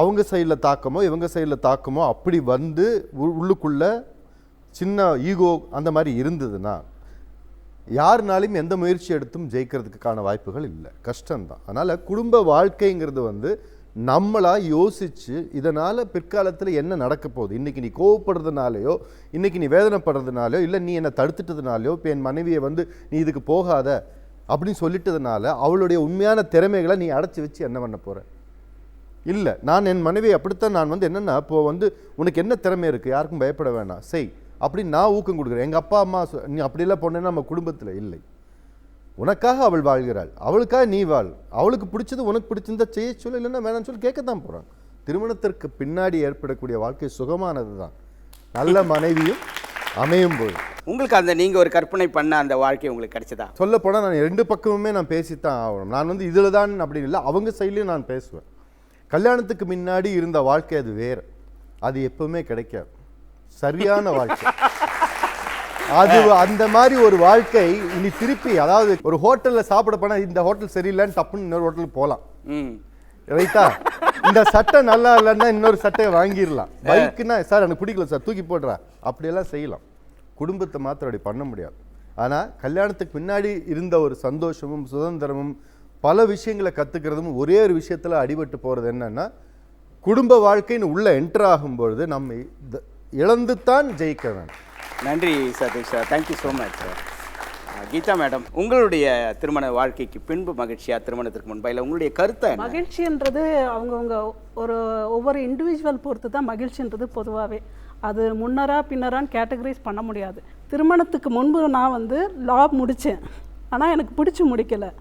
அவங்க சைடில் தாக்கமோ இவங்க சைடில் தாக்கமோ அப்படி வந்து உள்ளுக்குள்ள சின்ன ஈகோ அந்த மாதிரி இருந்ததுன்னா யாருனாலையும் எந்த முயற்சி எடுத்தும் ஜெயிக்கிறதுக்கான வாய்ப்புகள் இல்லை, கஷ்டம்தான். அதனால் குடும்ப வாழ்க்கைங்கிறது வந்து நம்மளாக யோசித்து இதனால் பிற்காலத்தில் என்ன நடக்க போகுது, இன்றைக்கி நீ கோவப்படுறதுனாலையோ, இன்றைக்கி நீ வேதனைப்படுறதுனாலையோ, இல்லை நீ என்னை தடுத்துட்டதுனாலையோ, இப்போ என் மனைவியை வந்து நீ இதுக்கு போகாத அப்படின்னு சொல்லிட்டதுனால அவளுடைய உண்மையான திறமைகளை நீ அடைச்சி வச்சு என்ன பண்ண போகிற? இல்லை, நான் என் மனைவி அப்படித்தான், நான் வந்து என்னென்னா இப்போது வந்து உனக்கு என்ன திறமை இருக்குது, யாருக்கும் பயப்பட வேணாம், செய் அப்படின்னு நான் ஊக்கம் கொடுக்குறேன். எங்கள் அப்பா அம்மா நீ அப்படிலாம் போனேன்னா நம்ம குடும்பத்தில் இல்லை. உனக்காக அவள் வாழ்கிறாள், அவளுக்காக நீ வாழ், அவளுக்கு பிடிச்சது உனக்கு பிடிச்சிருந்தா செய்ய சொல்ல, இல்லைன்னா வேணாம்னு சொல்லி கேட்கத்தான் போகிறான். திருமணத்திற்கு பின்னாடி ஏற்படக்கூடிய வாழ்க்கை சுகமானது தான், நல்ல மனைவியும் அமையும் போது. உங்களுக்கு அந்த நீங்கள் ஒரு கற்பனை பண்ண அந்த வாழ்க்கை உங்களுக்கு கிடைச்சதா? சொல்ல போனால் நான் 2 பக்கமுமே நான் பேசித்தான் ஆகணும். நான் வந்து இதில் தான் அப்படின்னு இல்லை, அவங்க சைட்லேயும் நான் பேசுவேன். கல்யாணத்துக்கு முன்னாடி இருந்த வாழ்க்கை அது வேறு, அது எப்பவுமே கிடைக்காது, சரியான வாழ்க்கை அது. அந்த மாதிரி ஒரு வாழ்க்கை இனி திருப்பி, அதாவது ஒரு ஹோட்டலில் சாப்பிட போனால் இந்த ஹோட்டல் சரியில்லைன்னு தப்புன்னு இன்னொரு ஹோட்டலுக்கு போகலாம், ரைட்டா? இந்த சட்டை நல்லா இல்லைன்னா இன்னொரு சட்டையை வாங்கிடலாம். பைக்குன்னா சார் எனக்கு பிடிக்கல சார் தூக்கி போடுறா, அப்படியெல்லாம் செய்யலாம். குடும்பத்தை மாத்திரம் அப்படி பண்ண முடியாது. ஆனால் கல்யாணத்துக்கு பின்னாடி இருந்த ஒரு சந்தோஷமும் சுதந்திரமும் பல விஷயங்களை கற்றுக்கிறதும் ஒரே ஒரு விஷயத்தில் அடிபட்டு போகிறது என்னன்னா, குடும்ப வாழ்க்கைன்னு உள்ளே என்டர் ஆகும்பொழுது நம்ம இழந்துத்தான் ஜெயிக்க வேணும். நன்றி Satish sir, thank you so much sir. Geetha madam, உங்களுடைய திருமண வாழ்க்கைக்கு பின்பு மகிழ்ச்சியா, திருமணத்திற்கு முன்பா, இல்லை உங்களுடைய கருத்தை? மகிழ்ச்சின்றது அவங்கவுங்க ஒவ்வொரு இண்டிவிஜுவல் பொறுத்து தான் மகிழ்ச்சின்றது பொதுவாகவே. அது முன்னரா பின்னரான்னு கேட்டகரைஸ் பண்ண முடியாது. திருமணத்துக்கு முன்பு நான் வந்து லா முடித்தேன், ஆனால் எனக்கு பிடிச்சி முடிக்கலை.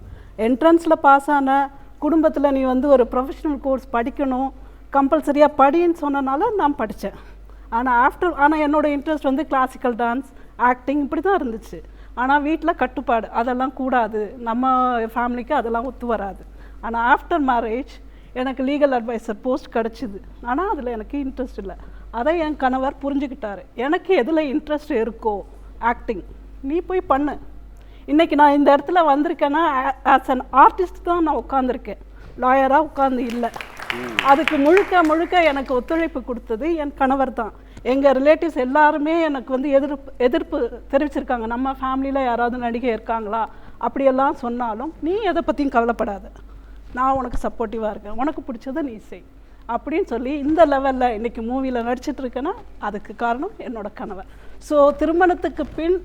என்ட்ரன்ஸில் பாஸ் ஆன, குடும்பத்தில் நீ வந்து ஒரு ப்ரொஃபஷ்னல் கோர்ஸ் படிக்கணும், கம்பல்சரியாக படின்னு சொன்னனால நான் படித்தேன். ஆனால் என்னோடய இன்ட்ரெஸ்ட் வந்து கிளாசிக்கல் டான்ஸ், ஆக்டிங் இப்படி தான் இருந்துச்சு. ஆனால் வீட்டில் கட்டுப்பாடு, அதெல்லாம் கூடாது, நம்ம ஃபேமிலிக்கு அதெல்லாம் ஒத்து வராது. ஆனால் ஆஃப்டர் மேரேஜ் எனக்கு லீகல் அட்வைசர் போஸ்ட் கிடச்சிது. ஆனால் அதில் எனக்கு இன்ட்ரெஸ்ட் இல்லை. அதை என் கணவர் புரிஞ்சுக்கிட்டாரு. எனக்கு எதில் இன்ட்ரெஸ்ட் இருக்கோ, ஆக்டிங், நீ போய் பண்ணு. இன்றைக்கி நான் இந்த இடத்துல வந்திருக்கேன்னா ஆஸ் அன் ஆர்டிஸ்ட் தான் நான் உட்காந்துருக்கேன், லாயராக உட்காந்து இல்லை. அதுக்கு முழுக்க எனக்கு ஒத்துழைப்பு கொடுத்தது என் கணவர் தான். எங்கள் ரிலேட்டிவ்ஸ் எல்லாருமே எனக்கு வந்து எதிர்ப்பு தெரிவிச்சிருக்காங்க. நம்ம ஃபேமிலியில் யாராவது நடிகை இருக்காங்களா அப்படியெல்லாம் சொன்னாலும், நீ எதை பற்றியும் கவலைப்படாத, நான் உனக்கு சப்போர்ட்டிவாக இருக்கேன், உனக்கு பிடிச்சதை நீ செய் அப்படின்னு சொல்லி இந்த லெவலில் இன்றைக்கி மூவியில் நடிச்சிட்ருக்கேன்னா அதுக்கு காரணம் என்னோட கணவர். ஸோ திருமணத்துக்கு பின்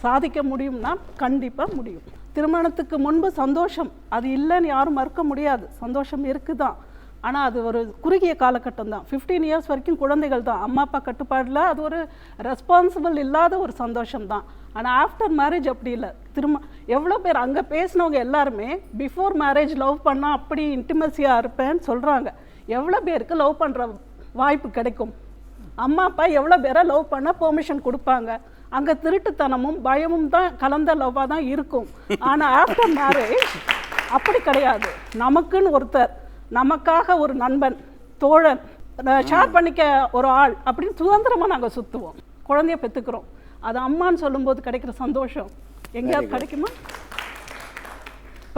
சாதிக்க முடியும்னா கண்டிப்பாக முடியும். திருமணத்துக்கு முன்பு சந்தோஷம் அது இல்லைன்னு யாரும் மறுக்க முடியாது, சந்தோஷம் இருக்குதான். ஆனால் அது ஒரு குறுகிய காலகட்டம் தான். 15 இயர்ஸ் வரைக்கும் குழந்தைகள் தான், அம்மா அப்பா கட்டுப்பாடில் அது ஒரு ரெஸ்பான்சிபிள் இல்லாத ஒரு சந்தோஷம் தான். ஆனால் ஆஃப்டர் மேரேஜ் அப்படி இல்லை. எவ்வளோ பேர் அங்கே பேசினவங்க எல்லாருமே பிஃபோர் மேரேஜ் லவ் பண்ணால் அப்படி இன்டிமசியாக இருப்பேன்னு சொல்கிறாங்க. எவ்வளோ பேருக்கு லவ் பண்ணுற வாய்ப்பு கிடைக்கும்? அம்மா அப்பா எவ்வளோ பேரை லவ் பண்ண பெர்மிஷன் கொடுப்பாங்க? அங்கே திருட்டுத்தனமும் பயமும் தான் கலந்த லவ்வாக தான் இருக்கும். ஆனால் ஆஃப்டர் மேரேஜ் அப்படி கிடையாது. நமக்குன்னு ஒருத்தர், நமக்காக ஒரு நண்பன், தோழன், ஷேர் பண்ணிக்க ஒரு ஆள் அப்படின்னு சுதந்திரமாக நாங்கள் சுற்றுவோம். குழந்தைய பெற்றுக்கிறோம். அது அம்மான்னு சொல்லும்போது கிடைக்கிற சந்தோஷம் எங்கேயாவது கிடைக்குமா?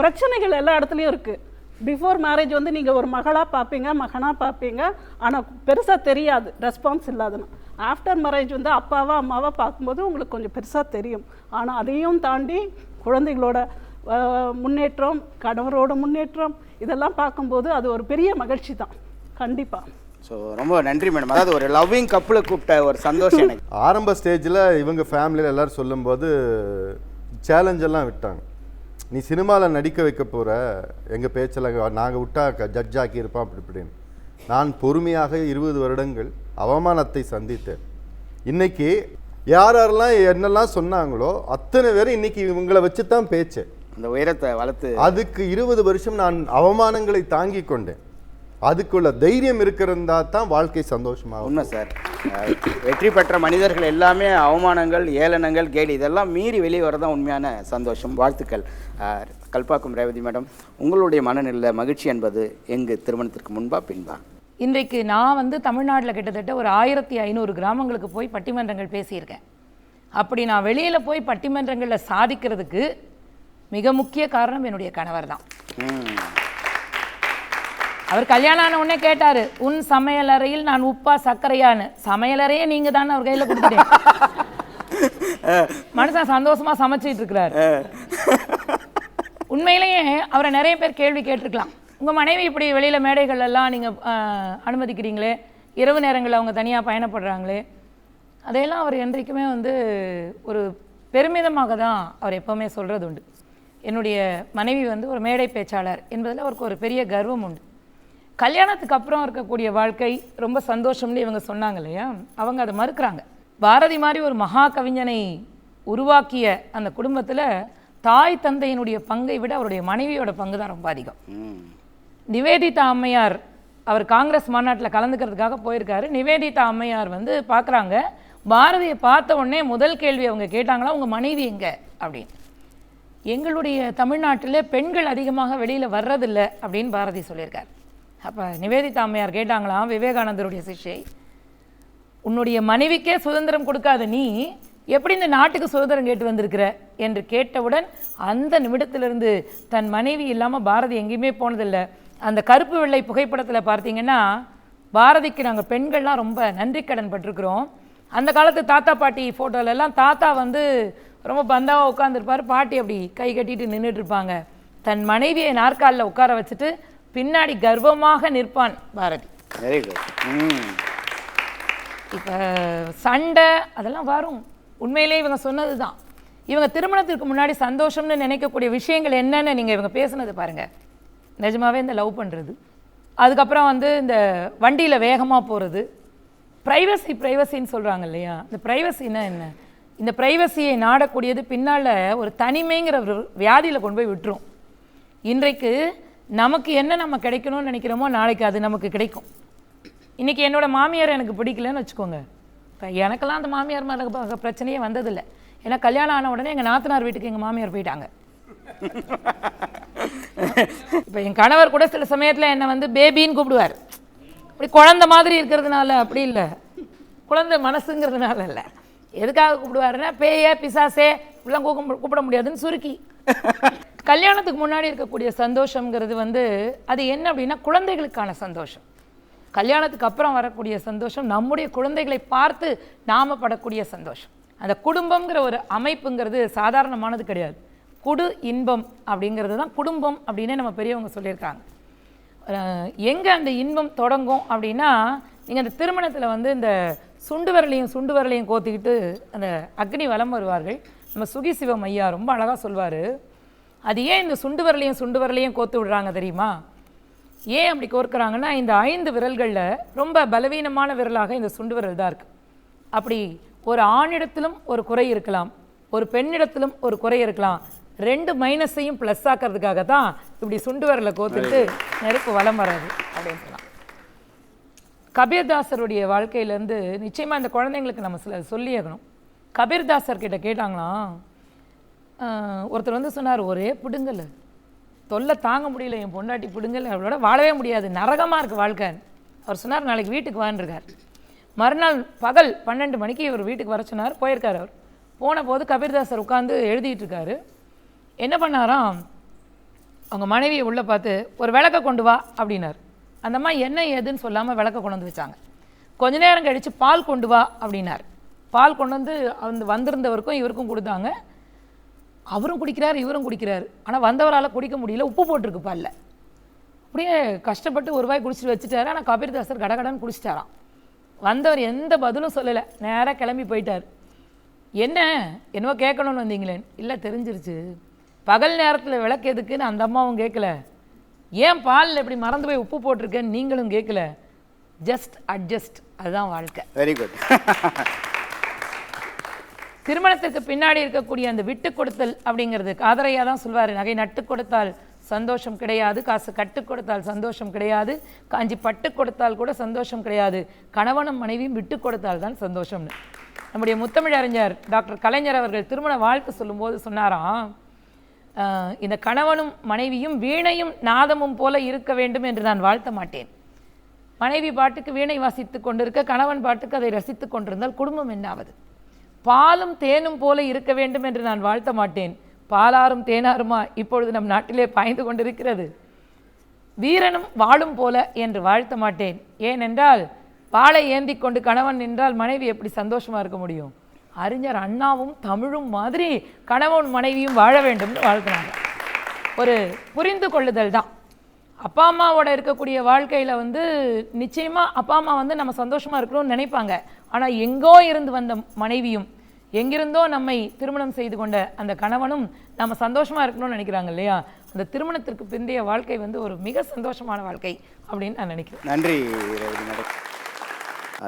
பிரச்சனைகள் எல்லா இடத்துலையும் இருக்குது. பிஃபோர் மேரேஜ் வந்து நீங்கள் ஒரு மகளாக பார்ப்பீங்க, மகனாக பார்ப்பீங்க, ஆனால் பெருசாக தெரியாது ரெஸ்பான்ஸ் இல்லாதுன்னு. ஆஃப்டர் மேரேஜ் வந்து அப்பாவா அம்மாவா பார்க்கும்போது உங்களுக்கு கொஞ்சம் பெருசாக தெரியும். ஆனால் அதையும் தாண்டி குழந்தைகளோட முன்னேற்றம், கணவரோட முன்னேற்றம், இதெல்லாம் பார்க்கும்போது அது ஒரு பெரிய மகிழ்ச்சி தான் கண்டிப்பாக. ஸோ ரொம்ப நன்றி மேடம். அதாவது ஒரு லவ்விங் கப்பில் கூப்பிட்ட ஒரு சந்தோஷம் எனக்கு. ஆரம்ப ஸ்டேஜில் இவங்க ஃபேமிலியில் எல்லோரும் சொல்லும்போது சேலஞ்செல்லாம் விட்டாங்க. நீ சினிமாவில் நடிக்க வைக்க போகிற, எங்கள் பேச்சில் நாங்கள் விட்டா ஜட்ஜ் ஆக்கியிருப்பான் அப்படி இப்படின்னு. நான் பொறுமையாக 20 வருடங்கள் அவமானத்தை சந்தித்தேன். இன்றைக்கி யாரெல்லாம் என்னெல்லாம் சொன்னாங்களோ அத்தனை பேரும் இன்றைக்கி இவங்களை வச்சு தான் பேச்சு. அந்த உயரத்தை வளர்த்து அதுக்கு 20 வருஷம் நான் அவமானங்களை தாங்கி கொண்டேன். அதுக்குள்ள தைரியம் இருக்கிறதா தான் வாழ்க்கை சந்தோஷமாக. உண்மை சார். வெற்றி பெற்ற மனிதர்கள் எல்லாமே அவமானங்கள், ஏளனங்கள், கேலி இதெல்லாம் மீறி வெளியே வரதான் உண்மையான சந்தோஷம். வாழ்த்துக்கள். கல்பாக்கம் ரேவதி மேடம், உங்களுடைய மனநிலை மகிழ்ச்சி என்பது எங்கு திருமணத்திற்கு முன்பா பின்பா? இன்றைக்கு நான் வந்து தமிழ்நாட்டில் கிட்டத்தட்ட ஒரு 1500 கிராமங்களுக்கு போய் பட்டிமன்றங்கள் பேசியிருக்கேன். அப்படி நான் வெளியில் போய் பட்டிமன்றங்களில் சாதிக்கிறதுக்கு மிக முக்கிய காரணம் என்னுடைய கணவர் தான். அவர் கல்யாணம் ஆன உடனே கேட்டார், உன் சமையலறையில் நான் உப்பா சர்க்கரையான்னு. சமையலறையே நீங்கள் தானே அவர் கையில் கொடுத்துட்டேன். மனுஷன் சந்தோஷமாக சமைச்சிட்டு இருக்கிறார். உண்மையிலேயே அவரை நிறைய பேர் கேள்வி கேட்டிருக்கலாம். உங்கள் மனைவி இப்படி வெளியில் மேடைகள் எல்லாம் நீங்கள் அனுமதிக்கிறீங்களே, இரவு நேரங்களில் அவங்க தனியாக பயணப்படுறாங்களே, அதையெல்லாம் அவர் என்றைக்குமே வந்து ஒரு பெருமிதமாக தான் அவர் எப்போவுமே சொல்கிறது உண்டு. என்னுடைய மனைவி வந்து ஒரு மேடை பேச்சாளர் என்பதில் அவருக்கு ஒரு பெரிய கர்வம் உண்டு. கல்யாணத்துக்கு அப்புறம் இருக்கக்கூடிய வாழ்க்கை ரொம்ப சந்தோஷம்னு இவங்க சொன்னாங்க இல்லையா, அவங்க அதை மறுக்கிறாங்க. பாரதி மாதிரி ஒரு மகா கவிஞனை உருவாக்கிய அந்த குடும்பத்தில் தாய் தந்தையினுடைய பங்கை விட அவருடைய மனைவியோட பங்கு தான் ரொம்ப அதிகம். நிவேதிதா அம்மையார் அவர் காங்கிரஸ் மாநாட்டில் கலந்துக்கிறதுக்காக போயிருக்காரு. நிவேதிதா அம்மையார் வந்து பார்க்குறாங்க. பாரதியை பார்த்த உடனே முதல் கேள்வி அவங்க கேட்டாங்களா, உங்கள் மனைவி எங்கே அப்படின்னு. எங்களுடைய தமிழ்நாட்டில் பெண்கள் அதிகமாக வெளியில் வர்றதில்லை அப்படின்னு பாரதி சொல்லியிருக்கார். அப்போ நிவேதிதா அம்மையார் கேட்டாங்களாம், விவேகானந்தருடைய சிஷ்யை, உன்னுடைய மனைவிக்கே சுதந்திரம் கொடுக்காத நீ எப்படி இந்த நாட்டுக்கு சுதந்திரம் கேட்டு வந்திருக்கிற என்று கேட்டவுடன் அந்த நிமிடத்திலிருந்து தன் மனைவி இல்லாமல் பாரதி எங்கேயுமே போனதில்லை. அந்த கருப்பு வெள்ளை புகைப்படத்தில் பார்த்தீங்கன்னா பாரதிக்கு நாங்கள் பெண்கள்லாம் ரொம்ப நன்றி கடன் பட்டிருக்கிறோம். அந்த காலத்து தாத்தா பாட்டி ஃபோட்டோலெல்லாம் தாத்தா வந்து ரொம்ப பந்தாவாக உட்காந்துருப்பார், பாட்டி அப்படி கை கட்டிட்டு நின்றுட்டு இருப்பாங்க. தன் மனைவியை நாற்காலில் உட்கார வச்சுட்டு பின்னாடி கர்வமாக நிற்பான் பாரதி. Very good. இப்போ சண்டை அதெல்லாம் வரும். உண்மையிலே இவங்க சொன்னது தான். இவங்க திருமணத்திற்கு முன்னாடி சந்தோஷம்னு நினைக்கக்கூடிய விஷயங்கள் என்னென்னு நீங்கள் இவங்க பேசுனது பாருங்கள். நிஜமாகவே இந்த லவ் பண்ணுறது, அதுக்கப்புறம் வந்து இந்த வண்டியில் வேகமாக போகிறது, ப்ரைவசின்னு சொல்கிறாங்க இல்லையா, இந்த ப்ரைவசின்னா என்ன? இந்த ப்ரைவசியை நாடக்கூடியது பின்னால் ஒரு தனிமைங்கிற ஒரு வியாதியில் கொண்டு போய் விட்டுரும். இன்றைக்கு நமக்கு என்ன நம்ம கிடைக்கணும்னு நினைக்கிறோமோ நாளைக்கு அது நமக்கு கிடைக்கும். இன்றைக்கி என்னோடய மாமியார் எனக்கு பிடிக்கலன்னு வச்சுக்கோங்க, இப்போ எனக்கெல்லாம் அந்த மாமியார் மேலே பிரச்சனையே வந்ததில்லை. ஏன்னா கல்யாணம் ஆன உடனே எங்கள் நாத்தனார் வீட்டுக்கு எங்கள் மாமியார் போயிட்டாங்க. இப்போ என் கணவர் கூட சில சமயத்தில் என்னை வந்து பேபின்னு கூப்பிடுவார். அப்படி குழந்தை மாதிரி இருக்கிறதுனால அப்படி இல்லை, குழந்தை மனசுங்கிறதுனால இல்லை. எதுக்காக கூப்பிடுவாருன்னா பேயே பிசாசே இப்படிலாம் கூப்பிட முடியாதுன்னு சுருக்கி. கல்யாணத்துக்கு முன்னாடி இருக்கக்கூடிய சந்தோஷங்கிறது வந்து அது என்ன அப்படின்னா குழந்தைகளுக்கான சந்தோஷம். கல்யாணத்துக்கு அப்புறம் வரக்கூடிய சந்தோஷம் நம்முடைய குழந்தைகளை பார்த்து நாம் படக்கூடிய சந்தோஷம். அந்த குடும்பங்கிற ஒரு அமைப்புங்கிறது சாதாரணமானது கிடையாது. குடு இன்பம் அப்படிங்கிறது தான் குடும்பம் அப்படின்னே நம்ம பெரியவங்க சொல்லியிருக்காங்க. எங்கே அந்த இன்பம் தொடங்கும் அப்படின்னா, நீங்கள் அந்த திருமணத்தில் வந்து இந்த சுண்டு வரலையும் கோத்திக்கிட்டு அந்த அக்னி வலம் வருவார்கள். நம்ம சுகி சிவம் ஐயா ரொம்ப அழகாக சொல்வார், அது ஏன் இந்த சுண்டு வரலையும் கோத்து விடுறாங்க தெரியுமா? ஏன் அப்படி கோர்க்குறாங்கன்னா, இந்த 5 விரல்களில் ரொம்ப பலவீனமான விரலாக இந்த சுண்டு விரல் தான் இருக்குது. அப்படி ஒரு ஆணிடத்திலும் ஒரு குறை இருக்கலாம், ஒரு பெண்ணிடத்திலும் ஒரு குறை இருக்கலாம். 2 மைனஸையும் ப்ளஸ் ஆக்கிறதுக்காக தான் இப்படி சுண்டு விரலை கோத்துட்டு நெருப்பு வலம் வராது அப்படின்னு சொல்லலாம். கபீர்தாசருடைய வாழ்க்கையிலேருந்து நிச்சயமாக இந்த குழந்தைங்களுக்கு நம்ம சில சொல்லியாகணும். கபீர்தாசர் கிட்ட கேட்டாங்களாம், ஒருத்தர் வந்து சொன்னார், ஒரே பிடுங்கல் தொல்லை தாங்க முடியல, என் பொண்டாட்டி பிடுங்கல், அவளோட வாழவே முடியாது, நரகமாக இருக்குது வாழ்க்கை அவர் சொன்னார் நாளைக்கு வீட்டுக்கு வான்ருக்கார். மறுநாள் பகல் 12 மணிக்கு இவர் வீட்டுக்கு வர சொன்னார். போயிருக்கார். அவர் போன போது கபீர்தாசர் உட்காந்து எழுதிட்டு இருக்காரு. என்ன பண்ணாராம், அவங்க மனைவியை உள்ளே பார்த்து ஒரு விளக்க கொண்டு வா அப்படின்னார். அந்த அம்மா என்ன ஏதுன்னு சொல்லாமல் விளக்க கொண்டு வந்து வச்சாங்க. கொஞ்ச நேரம் கழித்து பால் கொண்டு வா அப்படின்னார். பால் கொண்டு வந்து அந்த வந்திருந்தவருக்கும் இவருக்கும் கொடுத்தாங்க. அவரும் குடிக்கிறார், இவரும் குடிக்கிறார். ஆனால் வந்தவரால் குடிக்க முடியல, உப்பு போட்டிருக்கு பாலில். அப்படியே கஷ்டப்பட்டு ஒரு வாய் குடிச்சிட்டு வச்சுட்டாரு. ஆனால் கபீர்தாசர் கடகடன்னு குடிச்சிட்டாராம். வந்தவர் எந்த பதிலும் சொல்லலை, நேராக கிளம்பி போயிட்டார். என்னவோ கேட்கணும்னு வந்தீங்களேன்? இல்லை, தெரிஞ்சிருச்சு. பகல் நேரத்தில் விளக்கு எதுக்குன்னு அந்த அம்மாவும் கேட்கல, ஏன் பாலில் இப்படி மறந்து போய் உப்பு போட்டிருக்கேன்னு நீங்களும் கேட்கல. Just adjust. அதுதான் வாழ்க்கை. Very good. திருமணத்துக்கு பின்னாடி இருக்கக்கூடிய அந்த விட்டு கொடுத்தல் அப்படிங்கிறது காதரையா தான் சொல்வார். நகை நட்டு கொடுத்தால் சந்தோஷம் கிடையாது, காசு கட்டு கொடுத்தால் சந்தோஷம் கிடையாது, காஞ்சி பட்டு கொடுத்தால் கூட சந்தோஷம் கிடையாது, கணவனும் மனைவியும் விட்டு கொடுத்தால் தான் சந்தோஷம்னு. நம்முடைய முத்தமிழறிஞர் டாக்டர் கலைஞர் அவர்கள் திருமண வாழ்த்து சொல்லும்போது சொன்னாராம், இந்த கணவனும் மனைவியும் வீணையும் நாதமும் போல இருக்க வேண்டும் என்று நான் வாழ்த்த மாட்டேன். மனைவி பாட்டுக்கு வீணை வாசித்து கொண்டிருக்க, கணவன் பாட்டுக்கு அதை ரசித்து கொண்டிருந்தால் குடும்பம் என்னாவது? பாலும் தேனும் போல இருக்க வேண்டும் என்று நான் வாழ்த்த மாட்டேன். பாலாரும் தேனாருமா இப்பொழுது நம் நாட்டிலே பாய்ந்து கொண்டிருக்கிறது. வீரனும் வாளும் போல என்று வாழ்த்த மாட்டேன். ஏனென்றால் வாளை ஏந்தி கொண்டு கணவன் நின்றால் மனைவி எப்படி சந்தோஷமாக இருக்க முடியும்? அறிஞர் அண்ணாவும் தமிழும் மாதிரி கணவன் மனைவியும் வாழ வேண்டும்னு வாழ்த்தினாங்க. ஒரு புரிந்து கொள்ளுதல் தான். அப்பா அம்மாவோட இருக்கக்கூடிய வாழ்க்கையில் நிச்சயமாக அப்பா அம்மா நம்ம சந்தோஷமாக இருக்கணும்னு நினைப்பாங்க. ஆனால் எங்கோ இருந்து வந்த மனைவியும் எங்கிருந்தோ நம்மை திருமணம் செய்து கொண்ட அந்த கணவனும் நம்ம சந்தோஷமாக இருக்கணும்னு நினைக்கிறாங்க இல்லையா? அந்த திருமணத்திற்கு பிந்தைய வாழ்க்கை ஒரு மிக சந்தோஷமான வாழ்க்கை அப்படின்னு நான் நினைக்கிறேன். நன்றி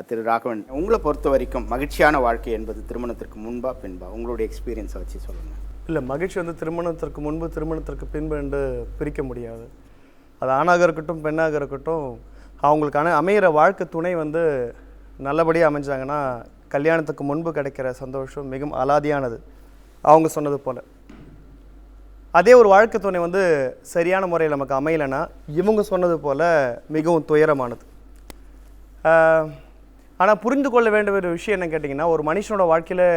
திரு ராகவன். உங்களை பொறுத்த வரைக்கும் மகிழ்ச்சியான வாழ்க்கை என்பது திருமணத்திற்கு முன்பா பின்பா? உங்களுடைய எக்ஸ்பீரியன்ஸை வச்சு சொல்லுங்கள். இல்லை, மகிழ்ச்சி திருமணத்திற்கு முன்பு திருமணத்திற்கு பின்பு என்று பிரிக்க முடியாது. அது ஆணாக இருக்கட்டும் பெண்ணாக இருக்கட்டும், அவங்களுக்கான அமைகிற வாழ்க்கை துணை நல்லபடியாக அமைஞ்சாங்கன்னா கல்யாணத்துக்கு முன்பு கிடைக்கிற சந்தோஷம் மிகவும் அலாதியானது. அவங்க சொன்னது போல் அதே ஒரு வாழ்க்கை துணை சரியான முறையில் நமக்கு அமையலைன்னா இவங்க சொன்னது போல் மிகவும் துயரமானது. ஆனால் புரிந்து கொள்ள வேண்டிய ஒரு விஷயம் என்ன கேட்டிங்கன்னா, ஒரு மனுஷனோட வாழ்க்கையில்